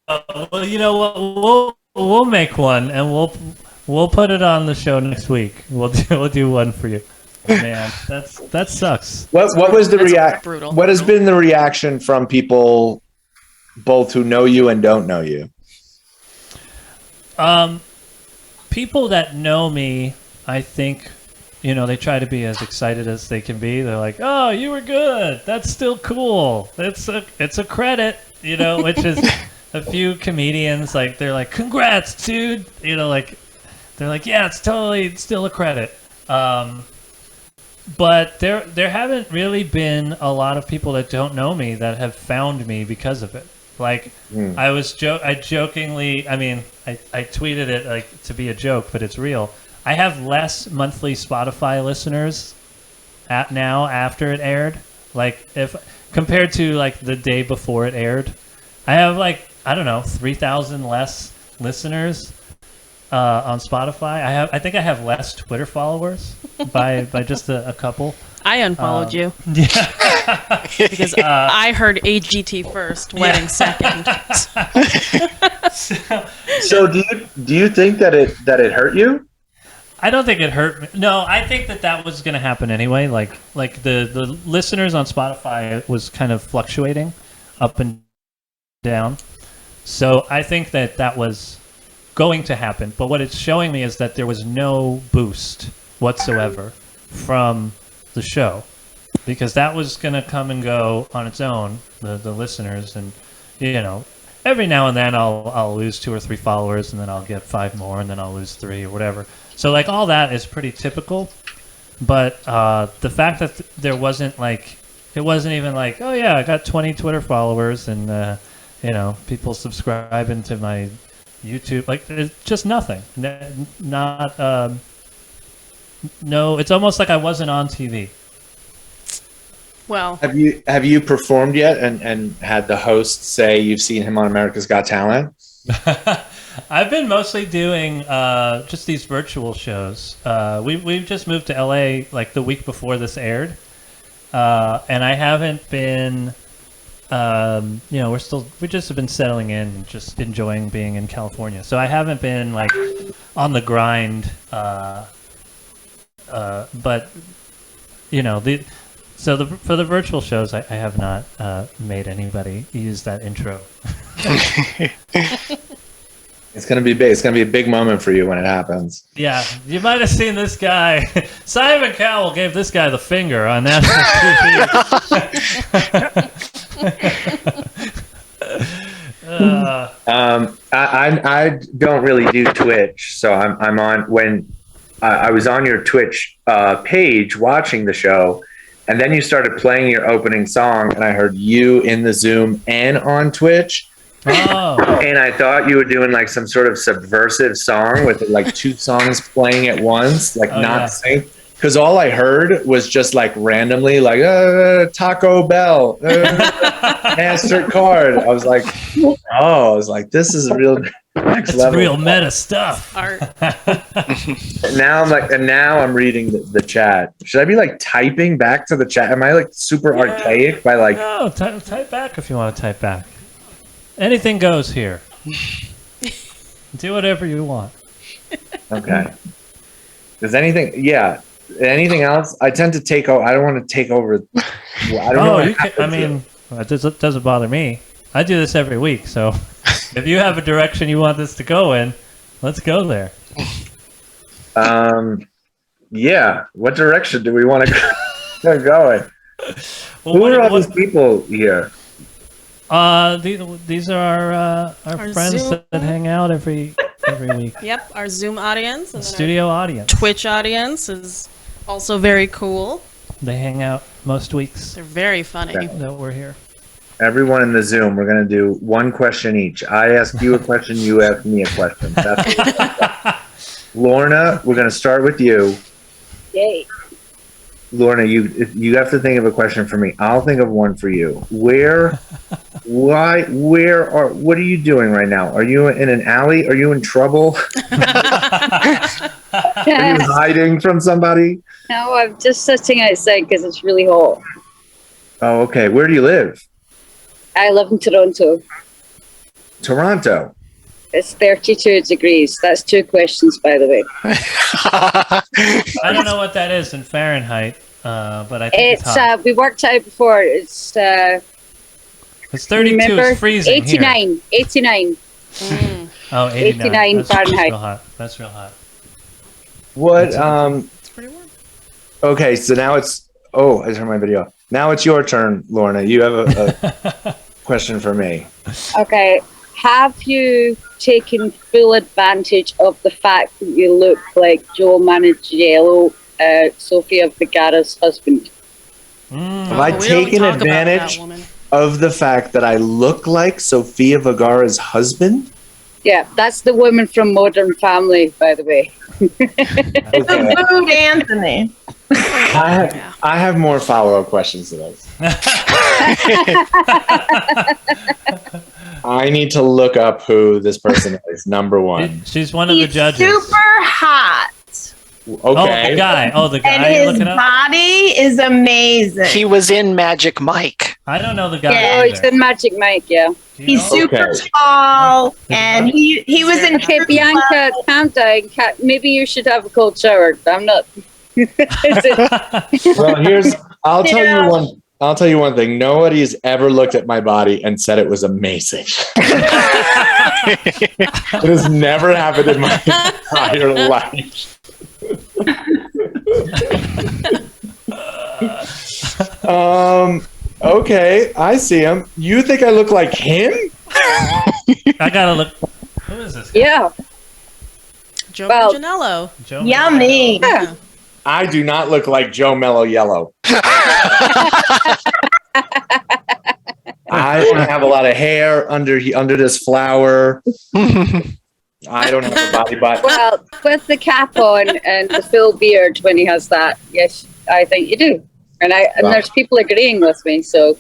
well, you know what? We'll make one, and we'll put it on the show next week. We'll do one for you. Man, that sucks. What was the reaction? What has been the reaction from people, both who know you and don't know you? People that know me, I think, they try to be as excited as they can be. They're like, "Oh, you were good. That's still cool. It's a credit," which is a few comedians they're like, "Congrats, dude." They're like, "Yeah, it's totally still a credit." But there haven't really been a lot of people that don't know me that have found me because of it. I jokingly, I tweeted it to be a joke, but it's real. I have less monthly Spotify listeners now after it aired. If compared to the day before it aired, I have 3,000 less listeners on Spotify. I think I have less Twitter followers by just a couple. I unfollowed you. Yeah. Because I heard AGT first, wedding second. So do you think that it hurt you? I don't think it hurt me. No, I think that was going to happen anyway. The listeners on Spotify was kind of fluctuating up and down. So I think that was going to happen. But what it's showing me is that there was no boost whatsoever from the show, because that was going to come and go on its own, the listeners. And, every now and then I'll lose 2 or 3 followers, and then I'll get 5 more, and then I'll lose 3 or whatever. So all that is pretty typical. But the fact that there wasn't it wasn't even oh yeah, I got 20 Twitter followers and people subscribing to my YouTube, it's just nothing. No, it's almost like I wasn't on TV. Well, have you performed yet and had the host say you've seen him on America's Got Talent? I've been mostly doing just these virtual shows. We've just moved to LA the week before this aired, and I haven't been. We just have been settling in and just enjoying being in California. So I haven't been on the grind. But for the virtual shows, I have not made anybody use that intro. It's gonna be big. It's gonna be a big moment for you when it happens. Yeah, you might have seen this guy. Simon Cowell gave this guy the finger on national TV. I don't really do Twitch, so I'm on when I was on your Twitch page watching the show, and then you started playing your opening song, and I heard you in the Zoom and on Twitch. Oh. And I thought you were doing some sort of subversive song with 2 songs playing at once, not synced. Because all I heard was just randomly Taco Bell, MasterCard. I was this is real next level. Real meta stuff. Art. Now I'm reading the chat. Should I be typing back to the chat? Am I super archaic by No, type back if you want to type back. Anything goes here. Do whatever you want. Okay. Does anything? Yeah. Anything else? I tend to take over. I don't want to take over. I don't know. It doesn't bother me. I do this every week, so if you have a direction you want this to go in, let's go there. Yeah. What direction do we want to go in? Well, who are all these people here? These are our friends Zoom. that hang out every week. Yep, our Zoom audience. And Studio audience. Twitch audience is also very cool. They hang out most weeks. They're very funny. That we're here. Everyone in the Zoom, we're going to do one question each. I ask you a question, you ask me a question. That's Lorna, we're going to start with you. Yay. Lorna, you have to think of a question for me. I'll think of one for you. What are you doing right now? Are you in an alley? Are you in trouble? Are you hiding from somebody? No, I'm just sitting outside because it's really hot. Oh, okay. Where do you live? I live in Toronto. Toronto. It's 32 degrees. That's 2 questions, by the way. I don't know what that is in Fahrenheit, but I think it's hot. We worked out before. It's 32. remember? It's freezing 89. here. 89. Oh, 89. That's Fahrenheit. real hot. That's real hot. What? It's pretty warm. Okay, so now it's. Oh, I turned my video off. Now it's your turn, Lorna. You have a question for me. Okay. Have you taken full advantage of the fact that you look like Joe Manganiello, Sofia Vergara's husband? Have I taken advantage of the fact that I look like Sofia Vergara's husband? Yeah, that's the woman from Modern Family, by the way. Okay. Food Anthony. I have more follow-up questions to those. I need to look up who this person is. Number one. She's one of the judges. Super hot. Okay. Oh, the guy. And his body is amazing. He was in Magic Mike. I don't know the guy. Oh, he's in Magic Mike, yeah. He's super tall, and he was in. Okay, Bianca, calm down. Maybe you should have a cold shower. I'm not. Well, I'll tell you one thing. Nobody's ever looked at my body and said it was amazing. It has never happened in my entire life. Okay, I see him. You think I look like him? I gotta look. Who is this guy? Yeah. Joe Manganiello. Joe Yummy. Yeah. I do not look like Joe Mellow Yellow. I don't have a lot of hair under this flower. I don't have a body, but Well, with the cap on and the full beard when he has that, yes, I think you do. And there's people agreeing with me, so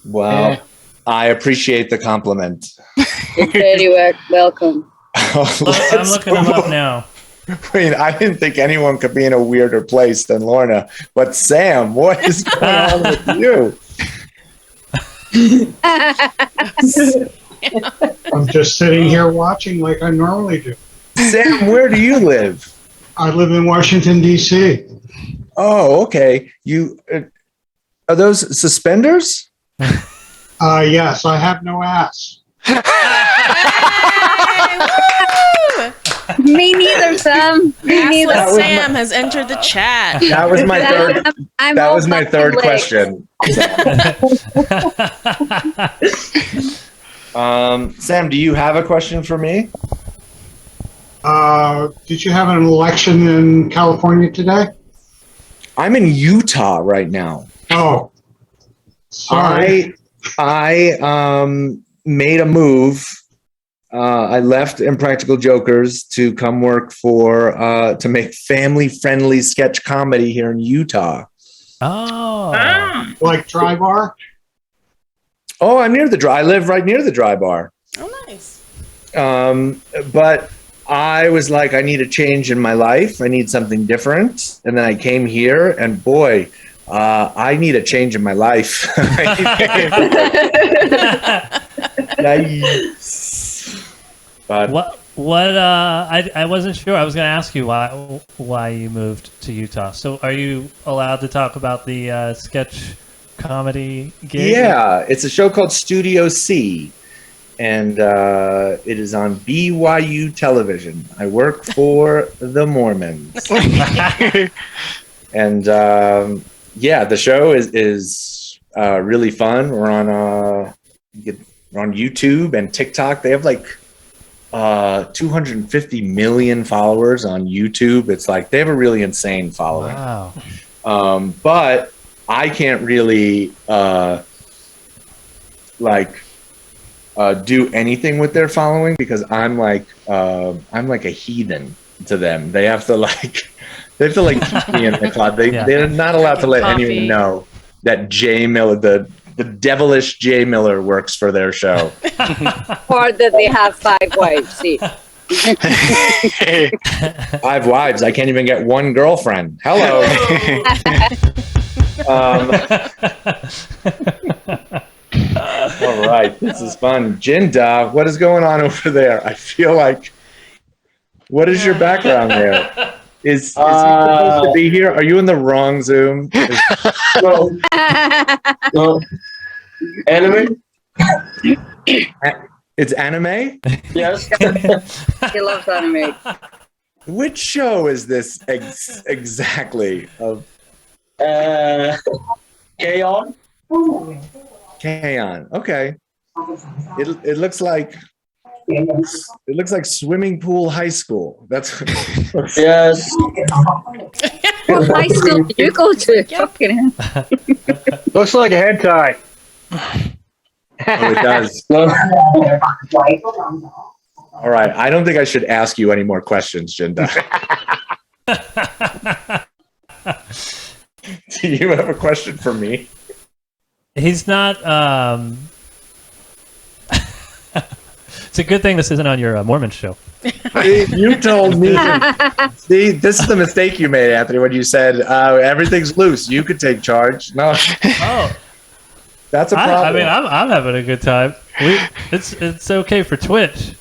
well, I appreciate the compliment. you're very welcome. I'm looking him up now. Wait, I didn't think anyone could be in a weirder place than Lorna. But Sam, what is going on with you? I'm just sitting here watching like I normally do. Sam, where do you live? I live in Washington, D.C. Oh, okay. You are those suspenders? Yes, I have no ass. Me neither, Sam. Me neither. Sam has entered the chat. That was my third. That was my third legs. question. Sam, do you have a question for me? Did you have an election in California today? I'm in Utah right now. Oh, sorry. I made a move. I left Impractical Jokers to come work to make family-friendly sketch comedy here in Utah. Oh. Like Dry Bar? Oh, I'm near the dry. I live right near the Dry Bar. Oh, nice. But I was like, I need a change in my life. I need something different. And then I came here, and boy, I need a change in my life. Nice. But I wasn't sure. I was going to ask you why you moved to Utah. So are you allowed to talk about the sketch comedy gig? Yeah, it's a show called Studio C, and it is on BYU television. I work for the Mormons. And yeah, the show is really fun. We're on YouTube and TikTok. They have like 250 million followers on YouTube. It's like they have a really insane following. Wow. But I can't really do anything with their following because I'm like a heathen to them. They have to keep me in the closet. They're not allowed to let anyone know that Jay Miller, the devilish Jay Miller, works for their show. Or that they have 5 wives. See. 5 wives. I can't even get one girlfriend. Hello. All All right, this is fun. Jinda, what is going on over there? I feel like. What is your background there? Is he supposed to be here? Are you in the wrong Zoom? No. Anime? It's anime? Yes. He loves anime. Which show is this exactly? K-On? K-On. Okay. It looks like swimming pool high school. That's Yes. What high school did you go to? Fucking hell. Looks like a hentai. Oh, it does. All right. I don't think I should ask you any more questions, Jinda. Do you have a question for me? He's not. It's a good thing this isn't on your Mormon show. You told me. See, this is the mistake you made, Anthony, when you said everything's loose. You could take charge. No. Oh. That's a problem. I mean, I'm having a good time. It's okay for Twitch,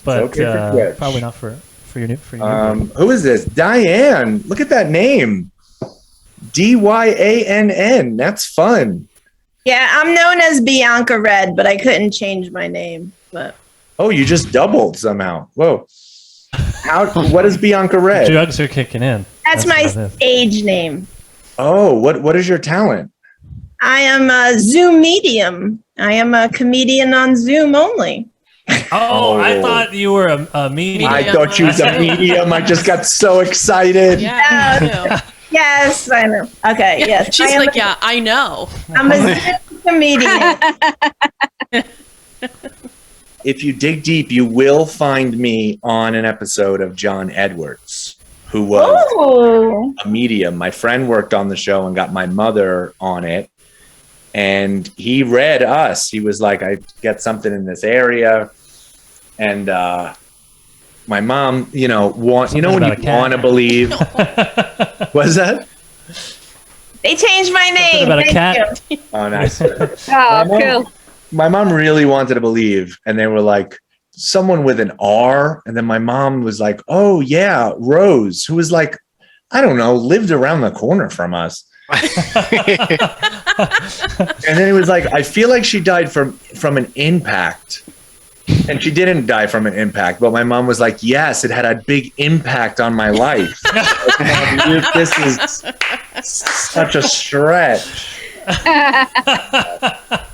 but okay for Twitch. probably not for your new. Who is this? Diane. Look at that name. Dyann. That's fun. Yeah, I'm known as Bianca Red, but I couldn't change my name. But Oh, you just doubled somehow. Whoa. What is Bianca Red? Drugs are kicking in. that's my stage name. Oh, what is your talent? I am a Zoom medium. I am a comedian on Zoom only. Oh, I thought you were a medium. I thought you was a medium. I just got so excited. Yeah, me too. Yes, I know. Okay, yes. She's like, yeah, I know. I'm a Zoom comedian. If you dig deep, you will find me on an episode of John Edwards, who was a medium. My friend worked on the show and got my mother on it. And he read us. He was like, I get something in this area. And my mom, when you want to believe. What's that? They changed my name. About a cat. Oh, nice. Cool. My mom really wanted to believe. And they were like, someone with an R. And then my mom was like, oh, yeah, Rose, who was like, I don't know, lived around the corner from us. And then it was like, I feel like she died from an impact. And she didn't die from an impact, but my mom was like, yes, it had a big impact on my life. This is such a stretch. I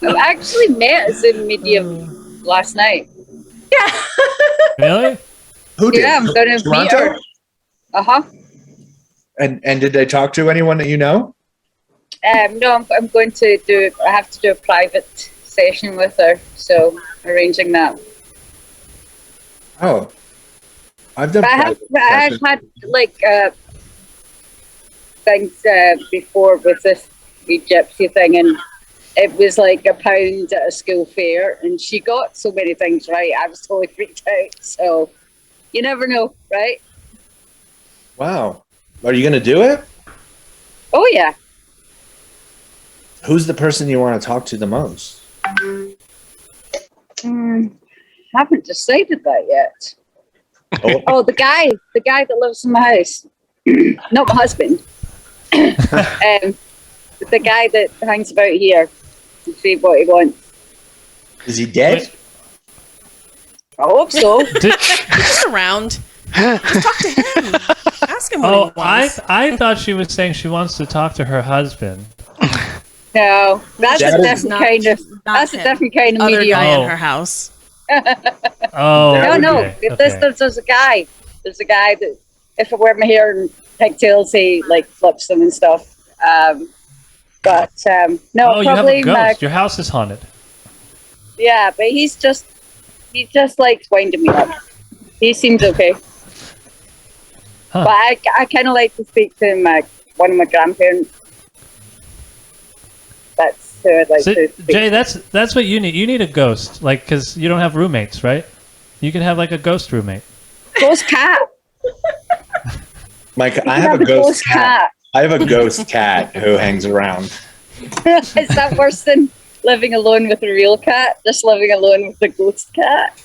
actually met a Zoom medium last night. Yeah. Really? Who did? Yeah, I'm going to meet her. Uh-huh. And did they talk to anyone that you know? No, I'm going to I have to do a private session with her, so arranging that. Oh, I've done. I've had like things before with this gypsy thing, and it was like £1 at a school fair, and she got so many things right. I was totally freaked out. So you never know, right? Wow, are you going to do it? Oh yeah. Who's the person you want to talk to the most? Haven't decided that yet. Oh, the guy that lives in my house, not my husband. The guy that hangs about here to see what he wants. Is he dead? I hope so. He's around. Just talk to him. Ask him what he wants. I thought she was saying she wants to talk to her husband. No, that's a different kind of. That's a different kind of Other medium. guy in her house. Oh, No. okay. There's a guy. There's a guy that if I wear my hair in pigtails, he like flips them and stuff. No, Oh, you have probably a ghost. Your house is haunted. yeah, but he just likes winding me up. He seems okay. Huh. But I kind of like to speak to one of my grandparents. That's who I'd like to speak Jay, to. that's what you need. You need a ghost, like, because you don't have roommates, right? You can have like a ghost roommate. Ghost cat. Mike, I have a ghost cat. I have a ghost cat who hangs around. Is that worse than living alone with a real cat, just living alone with a ghost cat.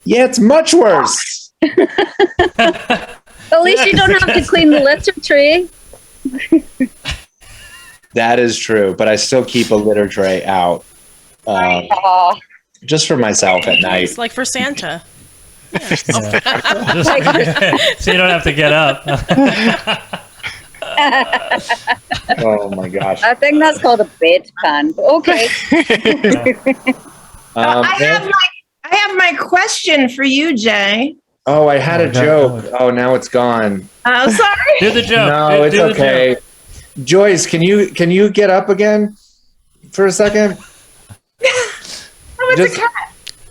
Yeah, it's much worse. At least you don't have to clean the litter tray. That is true, but I still keep a litter tray out. Just for myself at night. It's like for Santa. So you don't have to get up. Oh my gosh. I think that's called a bedpan. Okay. I have my question for you, Jay. Oh, I had a joke. Oh, now it's gone. Oh, sorry. Do the joke. No, it's okay. Joyce, can you get up again for a second? It's a cat.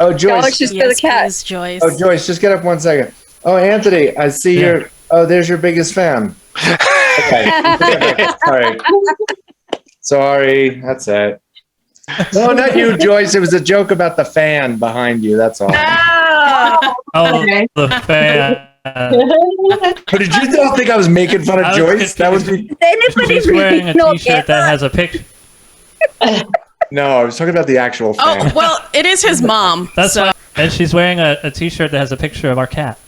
Oh, Joyce. Alex, just for the cat. Please, Joyce. Oh, Joyce, just get up 1 second. Oh, Anthony, I see your. Oh, there's your biggest fan. Okay. Sorry, that's it. No, not you, Joyce. It was a joke about the fan behind you. That's all. Oh, the fan. But did you not think I was making fun of Joyce? That was me. She's wearing a T-shirt that has a picture. No, I was talking about the actual fan. Oh, well, it is his mom. That's why. And she's wearing a T-shirt that has a picture of our cat.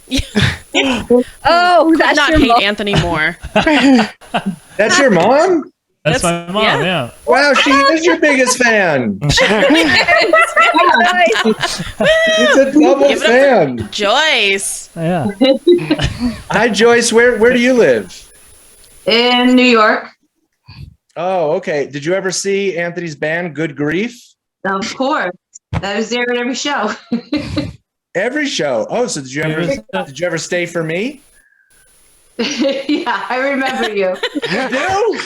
Oh, Could that's not your hate mom. Anthony more. That's your mom? That's my mom, yeah. Wow, she is your biggest fan. It's a double Give it up fan. for Joyce. Yeah. Hi, Joyce. Where do you live? In New York. Oh, okay. Did you ever see Anthony's band, Good Grief? Of course. I was there at every show. Every show. Oh, so did you ever stay for me? Yeah, I remember you. You do?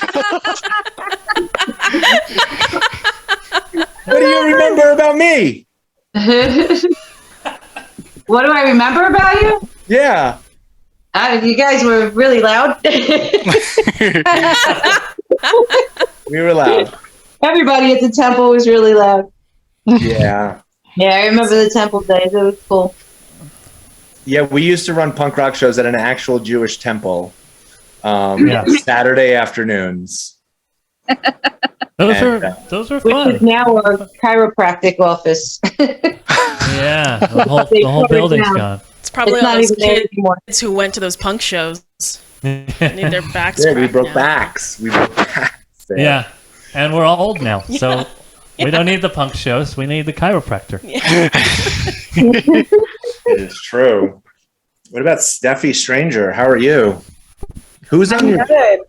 What do you remember about me? What do I remember about you? Yeah. You guys were really loud. We were loud. Everybody at the temple was really loud. Yeah. Yeah, I remember the temple days. It was cool. Yeah, we used to run punk rock shows at an actual Jewish temple. Saturday afternoons. Those were fun. Which is now a chiropractic office. Yeah, the whole building's gone. It's probably It's all not those even there anymore. kids who went to those punk shows. Need their backs Yeah, we cracked broke now. backs. We broke backs. there. Yeah, and we're all old now, so we don't need the punk shows. We need the chiropractor. It is true. What about Steffi Stranger? How are you? Who's on your shirt?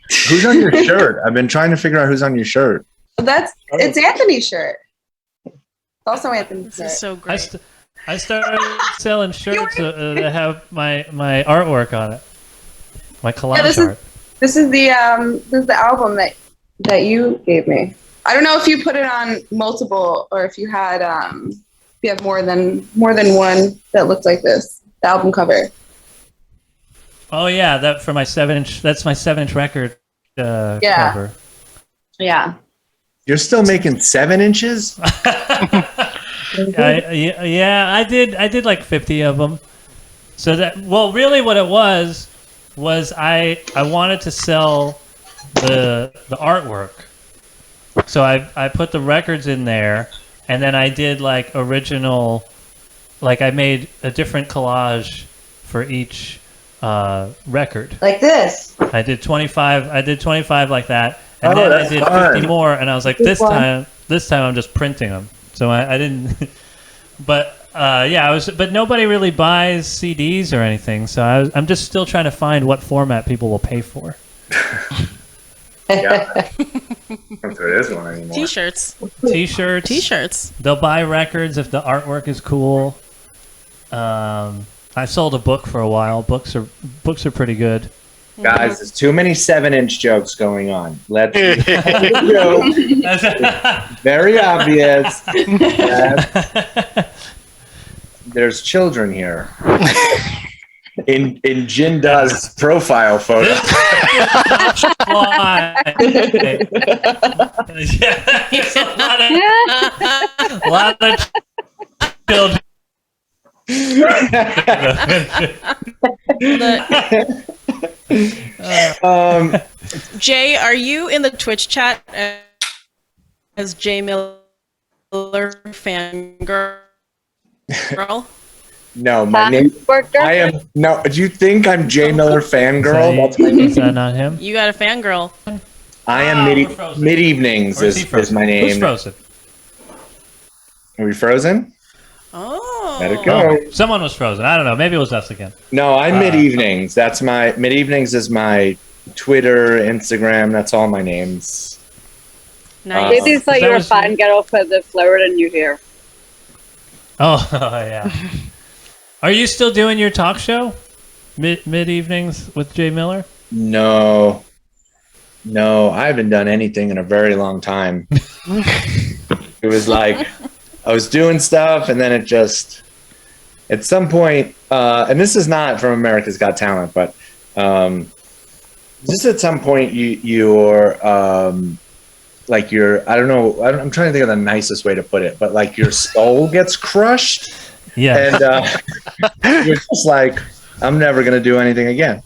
I've been trying to figure out who's on your shirt. It's Anthony's shirt. It's also Anthony's shirt. This is so great. I started selling shirts that have my artwork on it. My collage art. This is the album that you gave me. I don't know if you put it on multiple or if you had if you have more than one that looked like this. The album cover. Oh yeah, that for my 7-inch. That's my 7-inch record cover. Yeah. You're still making 7 inches? Yeah, I did like 50 of them. So really what it was I wanted to sell the artwork. So I put the records in there, and then I did like original, like I made a different collage for each record. Like this. I did 25 like that, and then I did 50 more, and I was like, this time I'm just printing them. So I didn't, but but nobody really buys CDs or anything. So I'm just still trying to find what format people will pay for. Yeah. I don't think there is one anymore. T-shirts. They'll buy records if the artwork is cool. I sold a book for a while. Books are pretty good. Guys, there's too many 7-inch jokes going on. Let's joke. Very obvious. There's children here. In Jinda's profile photo. A lot of children. Jay, are you in the Twitch chat as Jay Miller Miller fangirl? No, my name. I am no. Do you think I'm Jay Miller fangirl? That's my Is that name. not him? You got a fangirl. I am mid evenings is my name. Who's frozen? Are we frozen? Oh. Let it go. Oh, someone was frozen. I don't know. Maybe it was us again. No, I'm mid evenings. That's my mid evenings is my Twitter, Instagram. That's all my names. Nice. Maybe it's like you're a fangirl for the flower in your hair. Oh, yeah. Are you still doing your talk show? Mid evenings with Jay Miller? No, I haven't done anything in a very long time. It was like I was doing stuff, and then it just at some point, and this is not from America's Got Talent, but just at some point, you're like I don't know, I'm trying to think of the nicest way to put it, but like your soul gets crushed. Yeah. And you're just like, I'm never going to do anything again.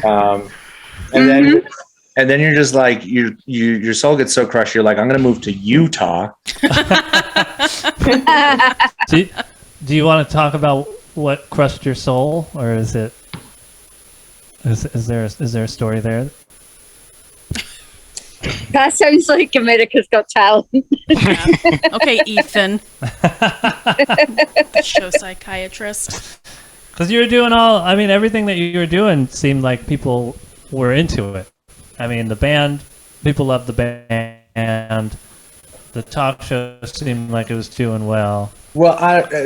And then you're just like, your soul gets so crushed. You're like, I'm going to move to Utah. Do you want to talk about what crushed your soul, or is there a story there? That sounds like America's Got Talent. Yeah. Okay, Ethan. Show psychiatrist. Because you were doing everything that you were doing seemed like people were into it. I mean, the band, people loved the band. The talk show seemed like it was doing well. Well,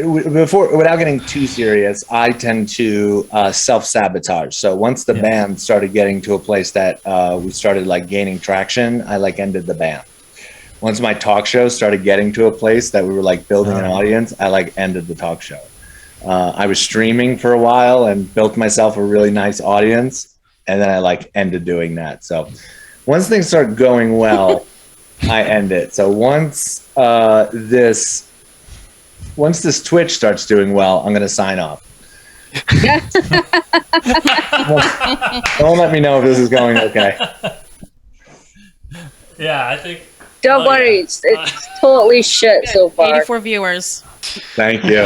without getting too serious, I tend to self-sabotage. So once the band started getting to a place that we started like gaining traction, I like ended the band. Once my talk show started getting to a place that we were like building an audience, I like ended the talk show. I was streaming for a while and built myself a really nice audience, and then I like ended doing that. So once things start going well, I end it. So once this Twitch starts doing well, I'm going to sign off. Don't let me know if this is going okay. Yeah, I think. Don't worry, it's totally shit so far. 84 viewers. Thank you.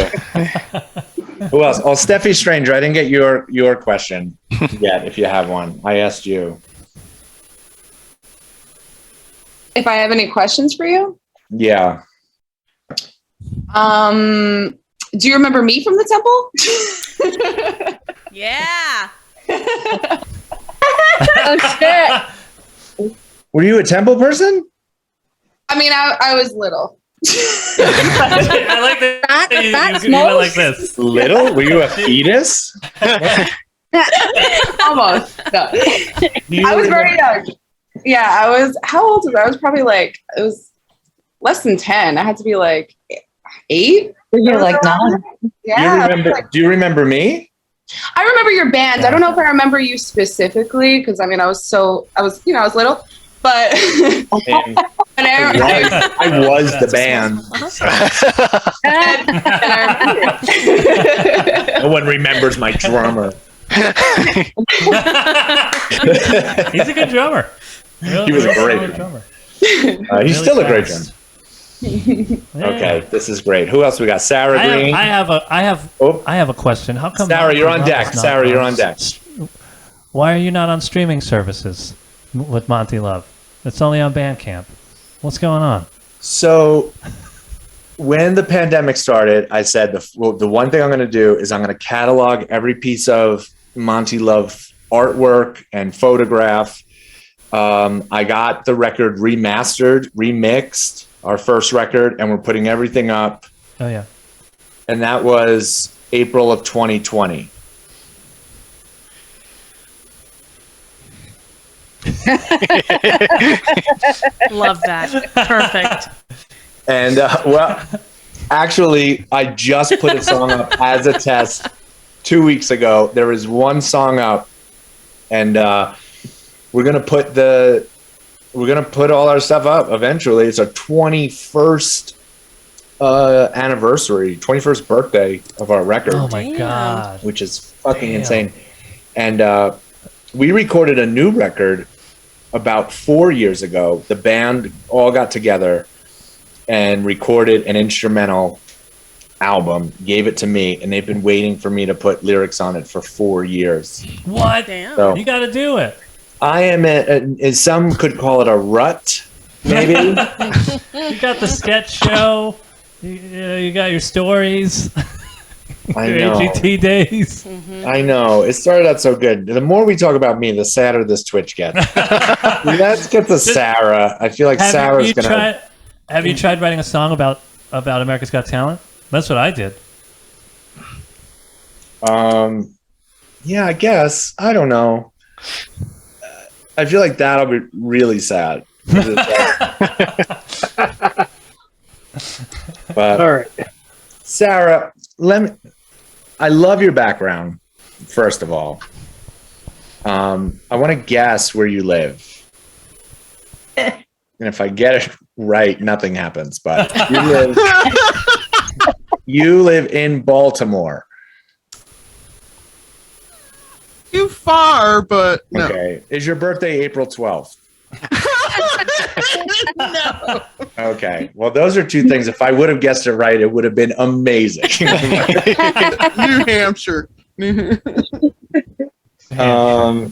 Who else? Oh, Steffi Stranger. I didn't get your question yet. If you have one, I asked you. If I have any questions for you? Yeah. Do you remember me from the temple? Yeah. Oh shit. Were you a temple person? I mean, I was little. I like that. That's you went like this. Little? Were you a fetus? Almost. No. I was very young. Yeah, I was. How old was I? I was probably like, it was less than 10. I had to be like 8. You're like 9. Yeah. Do you remember me? I remember your band. I don't know if I remember you specifically because I mean I was little, but I was the band. No one remembers my drummer. He's a good drummer. He was a great drummer. He's still a great drummer. Okay, this is great. Who else we got? Sarah Green. I have a question. How come Sarah, you're on deck. Sarah, you're on deck. Why are you not on streaming services with Monty Love? It's only on Bandcamp. What's going on? So, when the pandemic started, I said the one thing I'm going to do is I'm going to catalog every piece of Monty Love artwork and photograph. I got the record remastered, remixed, our first record, and we're putting everything up. Oh, yeah. And that was April of 2020. Love that. Perfect. And, well, actually, I just put a song up as a test 2 weeks ago. There is one song up, and we're gonna put all our stuff up eventually. It's our 21st anniversary, 21st birthday of our record. Oh my god! Which is fucking insane. And we recorded a new record about 4 years ago. The band all got together, and recorded an instrumental album, gave it to me, and they've been waiting for me to put lyrics on it for 4 years. What? Damn. So You got to do it. I am some could call it a rut, maybe. You got the sketch show. You got your stories. I Your know. AGT days. I know. It started out so good. The more we talk about me, the sadder this Twitch gets. Let's get to Sarah. I feel like Sarah's going to... Have you tried writing a song about America's Got Talent? That's what I did. Yeah, I guess. I don't know. I feel like that'll be really sad. But All right. Sarah, I love your background, first of all. I want to guess where you live. And if I get it right, nothing happens. But you live in Baltimore. Too far, but no. Okay. Is your birthday April 12th? No. Okay. Well, those are two things. If I would have guessed it right, it would have been amazing. New Hampshire. All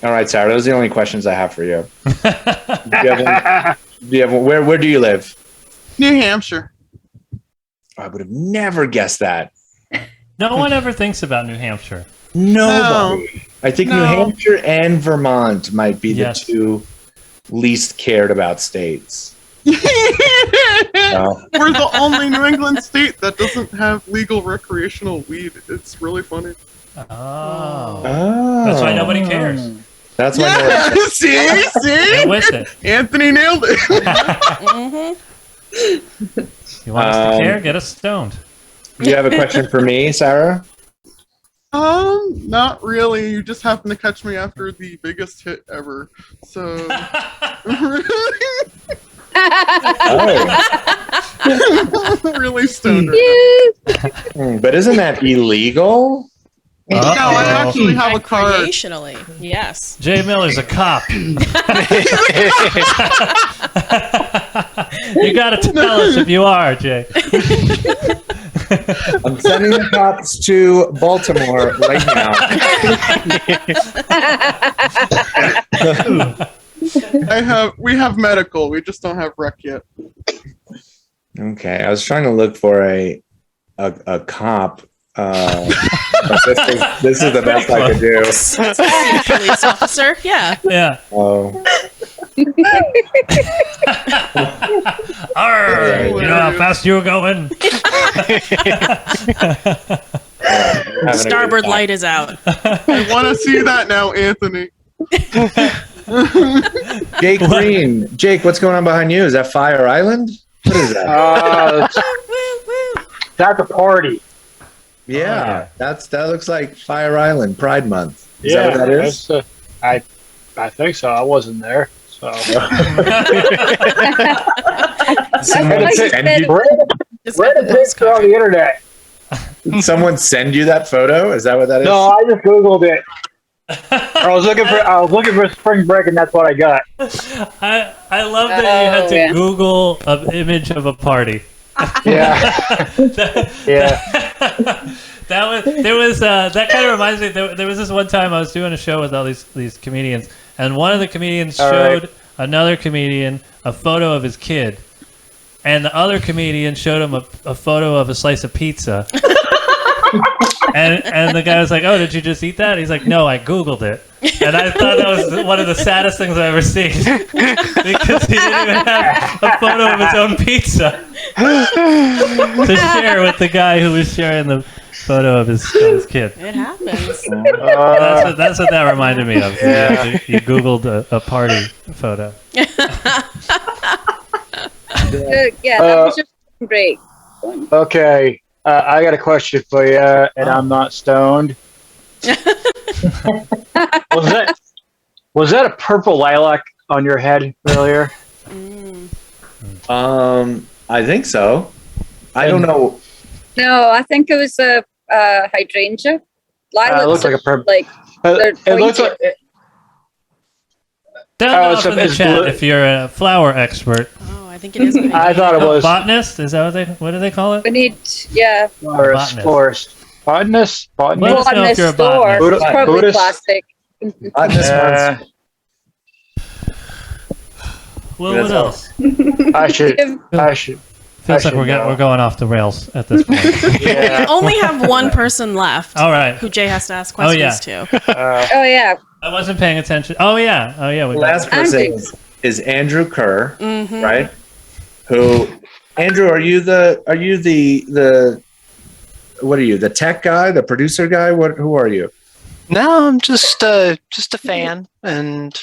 right, Sarah. Those are the only questions I have for you. Where do you live? New Hampshire. I would have never guessed that. No one ever thinks about New Hampshire. Nobody. No. I think New Hampshire and Vermont might be the two least cared about states. We're the only New England state that doesn't have legal recreational weed. It's really funny. Oh. That's why nobody cares. That's why. Yeah, see? Get with it. Anthony nailed it. You want us to care? Get us stoned. Do you have a question for me, Sarah? Not really. You just happened to catch me after the biggest hit ever. So really stoned. But isn't that illegal? No, I actually have a card. Recreationally, yes. Jay Miller's a cop. You gotta tell us if you are, Jay. I'm sending the cops to Baltimore right now. We have medical. We just don't have rec yet. Okay, I was trying to look for a cop. But this is the best I could do. Police officer, yeah. Yeah. Oh. Arr, you know how fast you were going? Starboard light is out. I want to see that now, Anthony. Jake Green. Jake, what's going on behind you? Is that Fire Island? What is that? That's a party. Yeah, that looks like Fire Island Pride Month. Is that what that is? I think so. I wasn't there, so. Read a picture on the internet. Someone send you that photo? Is that what that is? No, I just Googled it. I was looking for spring break, and that's what I got. I love that you had to Google an image of a party. Yeah. That kind of reminds me. There was this one time I was doing a show with all these comedians, and one of the comedians showed another comedian a photo of his kid, and the other comedian showed him a photo of a slice of pizza. And the guy was like, "Oh, did you just eat that?" He's like, "No, I Googled it." And I thought that was one of the saddest things I've ever seen, because he didn't even have a photo of his own pizza to share with the guy who was sharing the photo of his kid. It happens. That's what that reminded me of. Yeah. You Googled a party photo. Yeah, that was just a break. Okay. I got a question for you, and I'm not stoned. Was that a purple lilac on your head earlier? I think so. I don't know. No, I think it was a hydrangea. Lilacs it looks like a purple. Like it looks like. Down off in the chat if you're a flower expert. Oh, I I think it is. I thought it was botanist. Is that what do they call it? We need, yeah. Florist. Botanist. Let us know if you're a Or botanist. probably Buddhist. plastic. Well, what else? I should. Feels like we're going off the rails at this point. We only have one person left. All right. Who Jay has to ask questions to. Oh yeah. I wasn't paying attention. Oh yeah. The last person is Andrew Kerr, right? Who, Andrew? Are you the what are you? The tech guy, the producer guy? Who are you? No, I'm just a fan, and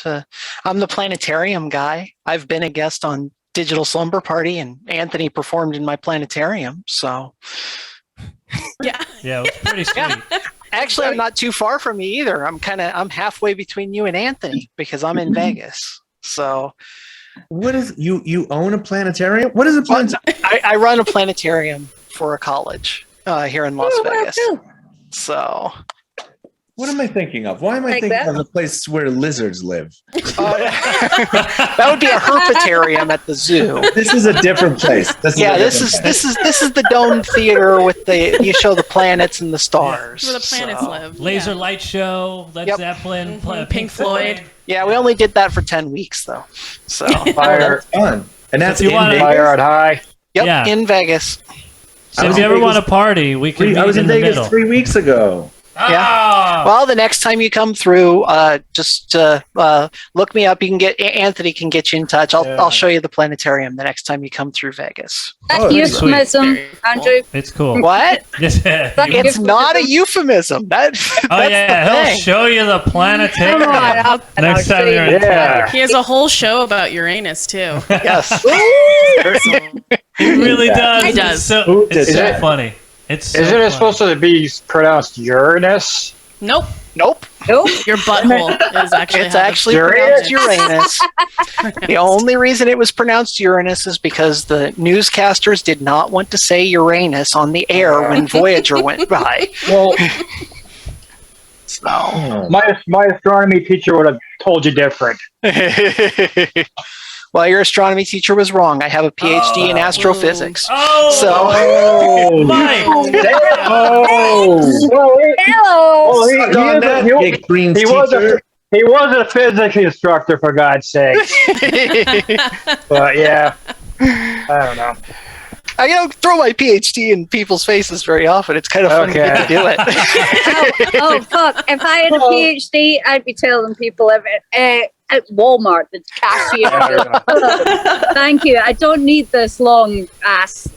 I'm the planetarium guy. I've been a guest on Digital Slumber Party, and Anthony performed in my planetarium. So, yeah, it was pretty sweet. Actually, I'm not too far from you either. I'm halfway between you and Anthony because I'm in Vegas. So, what is you own a planetarium? What is a planetarium? I run a planetarium for a college here in Las Vegas. So. What am I thinking of? Why am I thinking of a place where lizards live? That would be a herpetarium at the zoo. This is a different place. This is the dome theater with you show the planets and the stars. Where the planets live. Laser light show, Led Zeppelin, Pink Floyd. Yeah, we only did that for 10 weeks though. So that's fun. And that's in Vegas? Fire at High. Yep, in Vegas. So if you ever want to party, we can meet I was in the Vegas middle. 3 weeks ago. Yeah. Well, the next time you come through, just look me up. Anthony can get you in touch. I'll show you the planetarium the next time you come through Vegas. Euphemism, Andrew. It's cool. What? It's not a euphemism. That's he'll show you the planetarium next time you're in town. He has a whole show about Uranus too. Yes. He really does. He does. It's so funny. Isn't it supposed to be pronounced Uranus? Nope. Nope. Your butthole is actually. It's actually pronounced Uranus. The only reason it was pronounced Uranus is because the newscasters did not want to say Uranus on the air when Voyager went by. Well, so my astronomy teacher would have told you different. Well, your astronomy teacher was wrong. I have a PhD in astrophysics. Mike! He was a physics instructor, for God's sake. But yeah, I don't know. I don't throw my PhD in people's faces very often. It's kind of fun to get to do it. Oh fuck! If I had a PhD, I'd be telling people at Walmart, the cashier. Thank you. I don't need this long ass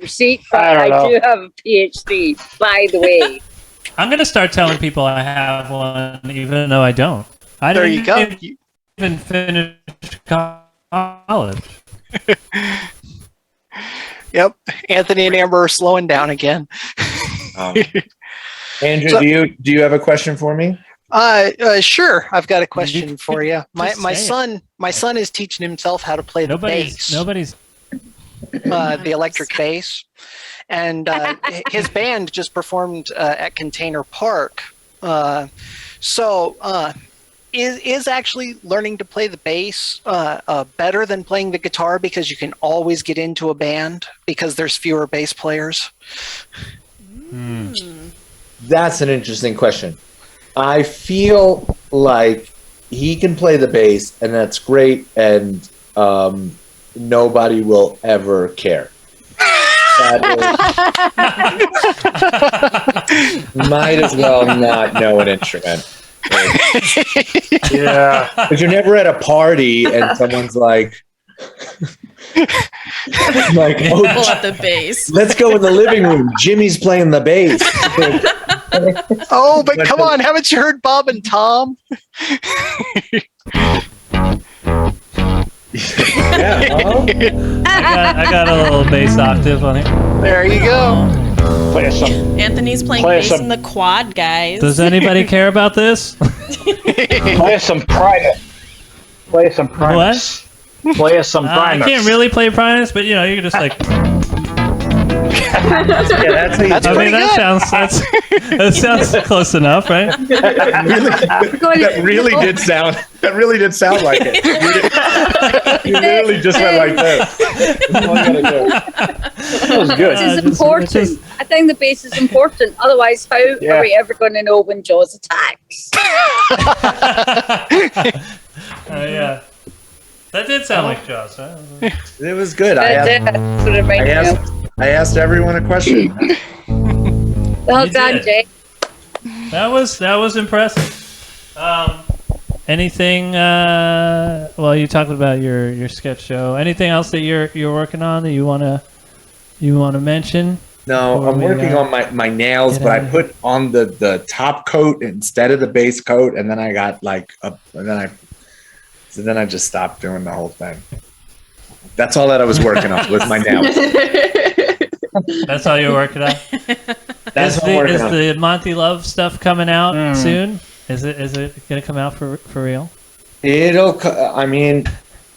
receipt, but I do have a PhD. By the way, I'm gonna start telling people I have one, even though I don't. There you go. Even finish college. Yep, Anthony and Amber are slowing down again. Andrew, do you have a question for me? Sure. I've got a question for you. My son is teaching himself how to play the bass. The electric bass, and his band just performed at Container Park. Is actually learning to play the bass better than playing the guitar because you can always get into a band because there's fewer bass players? That's an interesting question. I feel like he can play the bass, and that's great, and nobody will ever care. Might as well not know an instrument. Yeah, but you're never at a party and someone's like, pull out the bass. Let's go in the living room. Jimmy's playing the bass. Oh, but come on, haven't you heard Bob and Tom? I got a little bass octave on it. There you go. Anthony's playing bass in the quad, guys. Does anybody care about this? Play some Primus. Play some Primus. What? Play some Primus. I can't really play Primus, but you can just like. that's how you I do mean, it. that sounds close enough, right? That really did sound like it. You literally just went like this. That's all you gotta do. That was good. This is important. I think the base is important. Otherwise, how are we ever going to know when Jaws attacks? Yeah. That did sound like Jaws, huh? It was good. I asked everyone a question. Well done, Jay. That was impressive. Anything? Well, you talked about your sketch show. Anything else that you're working on that you wanna mention? No, I'm working on my nails, but I put on the top coat instead of the base coat, and then I got then I just stopped doing the whole thing. That's all that I was working on with my nails. That's all you're working on. Is the Monty Love stuff coming out soon? Is it gonna come out for real? I mean,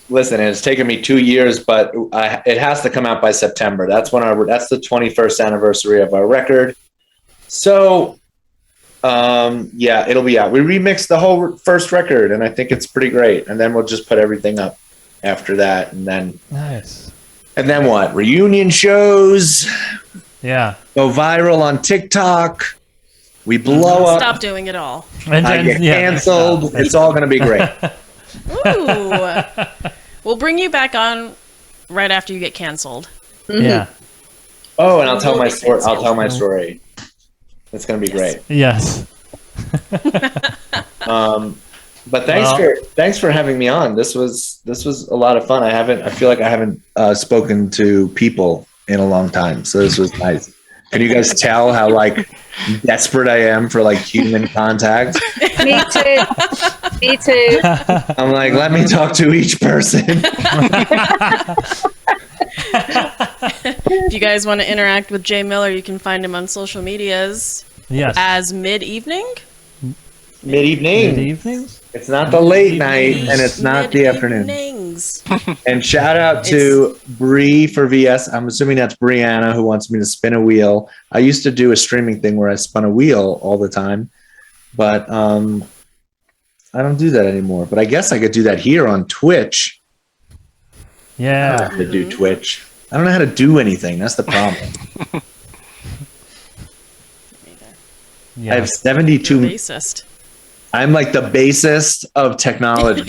listen, it's taken me 2 years, but it has to come out by September. That's that's the 21st anniversary of our record. So, yeah, it'll be out. We remixed the whole first record, and I think it's pretty great. And then we'll just put everything up after that, and then nice. And then what? Reunion shows. Yeah. Go viral on TikTok. We blow up. Stop doing it all. I get canceled. It's all going to be great. Ooh. We'll bring you back on right after you get canceled. Yeah. Oh, and I'll tell my story. I'll tell my story. It's going to be great. Yes. But thanks for having me on. This was a lot of fun. I feel like I haven't spoken to people in a long time, so this was nice. Can you guys tell how desperate I am for human contact? Me too. Me too. I'm like, let me talk to each person. If you guys want to interact with Jay Miller, you can find him on social medias. Yes. As Mid-Evening. Mid-evenings? It's not the late night, and it's not the afternoon. And shout out to Bree for VS. I'm assuming that's Brianna who wants me to spin a wheel. I used to do a streaming thing where I spun a wheel all the time, but I don't do that anymore. But I guess I could do that here on Twitch. Yeah. I don't have to do Twitch. I don't know how to do anything. That's the problem. I have 72. Bassist. I'm like the bassist of technology.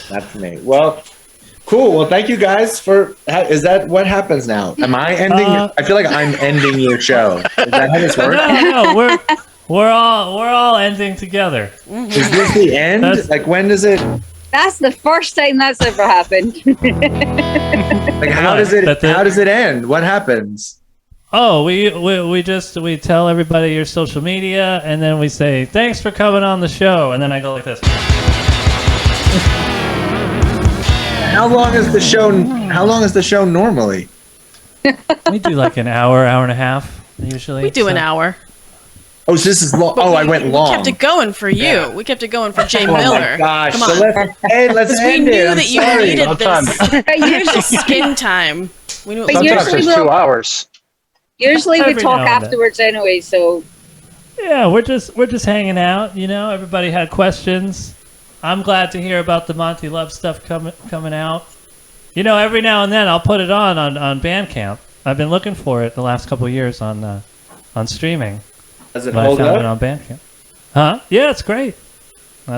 That's me. Well, cool. Well, thank you guys for. Is that what happens now? Am I ending? I feel like I'm ending your show. Is that how this works? No, we're all ending together. Is this the end? When does it? That's the first time that's ever happened. How does it end? What happens? Oh, we tell everybody your social media, and then we say thanks for coming on the show, and then I go like this. How long is the show normally? We do like an hour and a half usually. We do an hour. Oh, so this is long. Oh, I went long. We kept it going for you. Yeah. We kept it going for Jay Miller. Oh my gosh! Come on. So let's end we it. knew that you needed this skin time. We knew Sometimes it's 2 hours. Usually we talk afterwards anyway. So yeah, we're just hanging out. Everybody had questions. I'm glad to hear about the Monty Love stuff coming out. Every now and then I'll put it on Bandcamp. I've been looking for it the last couple of years on streaming. Does it hold up? I found it on Bandcamp. Huh? Yeah, it's great.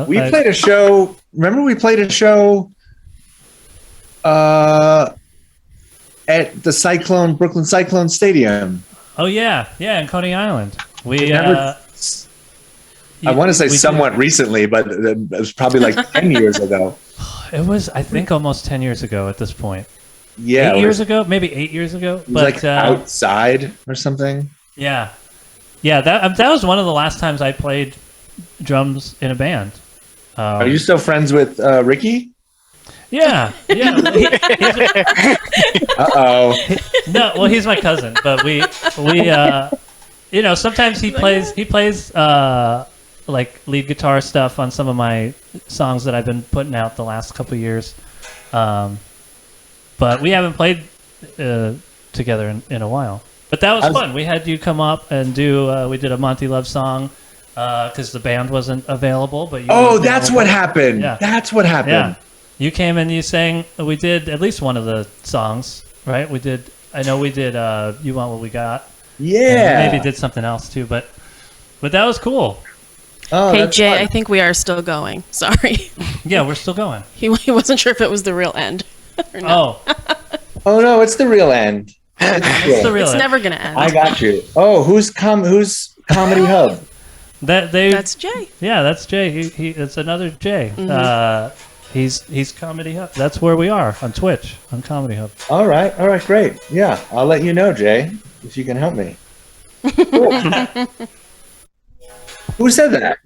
We played a show. Remember, we played a show at the Brooklyn Cyclone Stadium. Oh yeah, in Coney Island. I want to say somewhat recently, but it was probably 10 years ago. It was, I think, almost 10 years ago at this point. Yeah, 8 years ago, maybe 8 years ago. It was outside or something. Yeah. Yeah, that was one of the last times I played drums in a band. Are you still friends with Ricky? Yeah. Uh-oh. No, well, he's my cousin, but we sometimes he plays like lead guitar stuff on some of my songs that I've been putting out the last couple of years. But we haven't played together in a while. But that was fun. We had you come up and do. We did a Monty Love song because the band wasn't available. But that's what happened. Yeah. That's what happened. Yeah, you came and you sang. We did at least one of the songs, right? We did. I know we did. You Want What We Got. Yeah. And maybe did something else too, but that was cool. Oh, hey Jay, fun. I think we are still going. Sorry. Yeah, we're still going. He wasn't sure if it was the real end. Or not. Oh no, it's the real end. It's the real it's end. never gonna end. I got you. Oh, who's Comedy Hub? That's Jay. Yeah, that's Jay. It's another Jay. Mm-hmm. He's Comedy Hub. That's where we are on Twitch on Comedy Hub. All right, great. Yeah, I'll let you know, Jay, if you can help me. Who said that?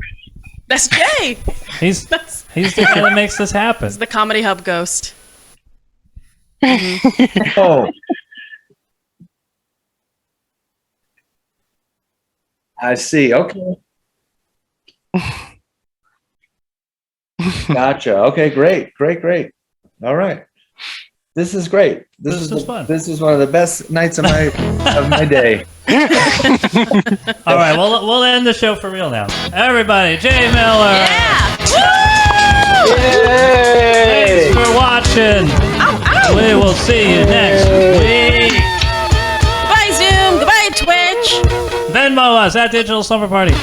That's Jay. He's the guy that makes this happen. He's the Comedy Hub ghost. Oh. I see. Okay. Gotcha. Okay, great. All right. This is great. This is fun. This is one of the best nights of my day. All right, we'll end the show for real now. Everybody, Jay Miller. Yeah. Woo! Thanks for watching. We will see you next week. Goodbye Zoom. Goodbye Twitch. Venmo us at Digital Slumber Party.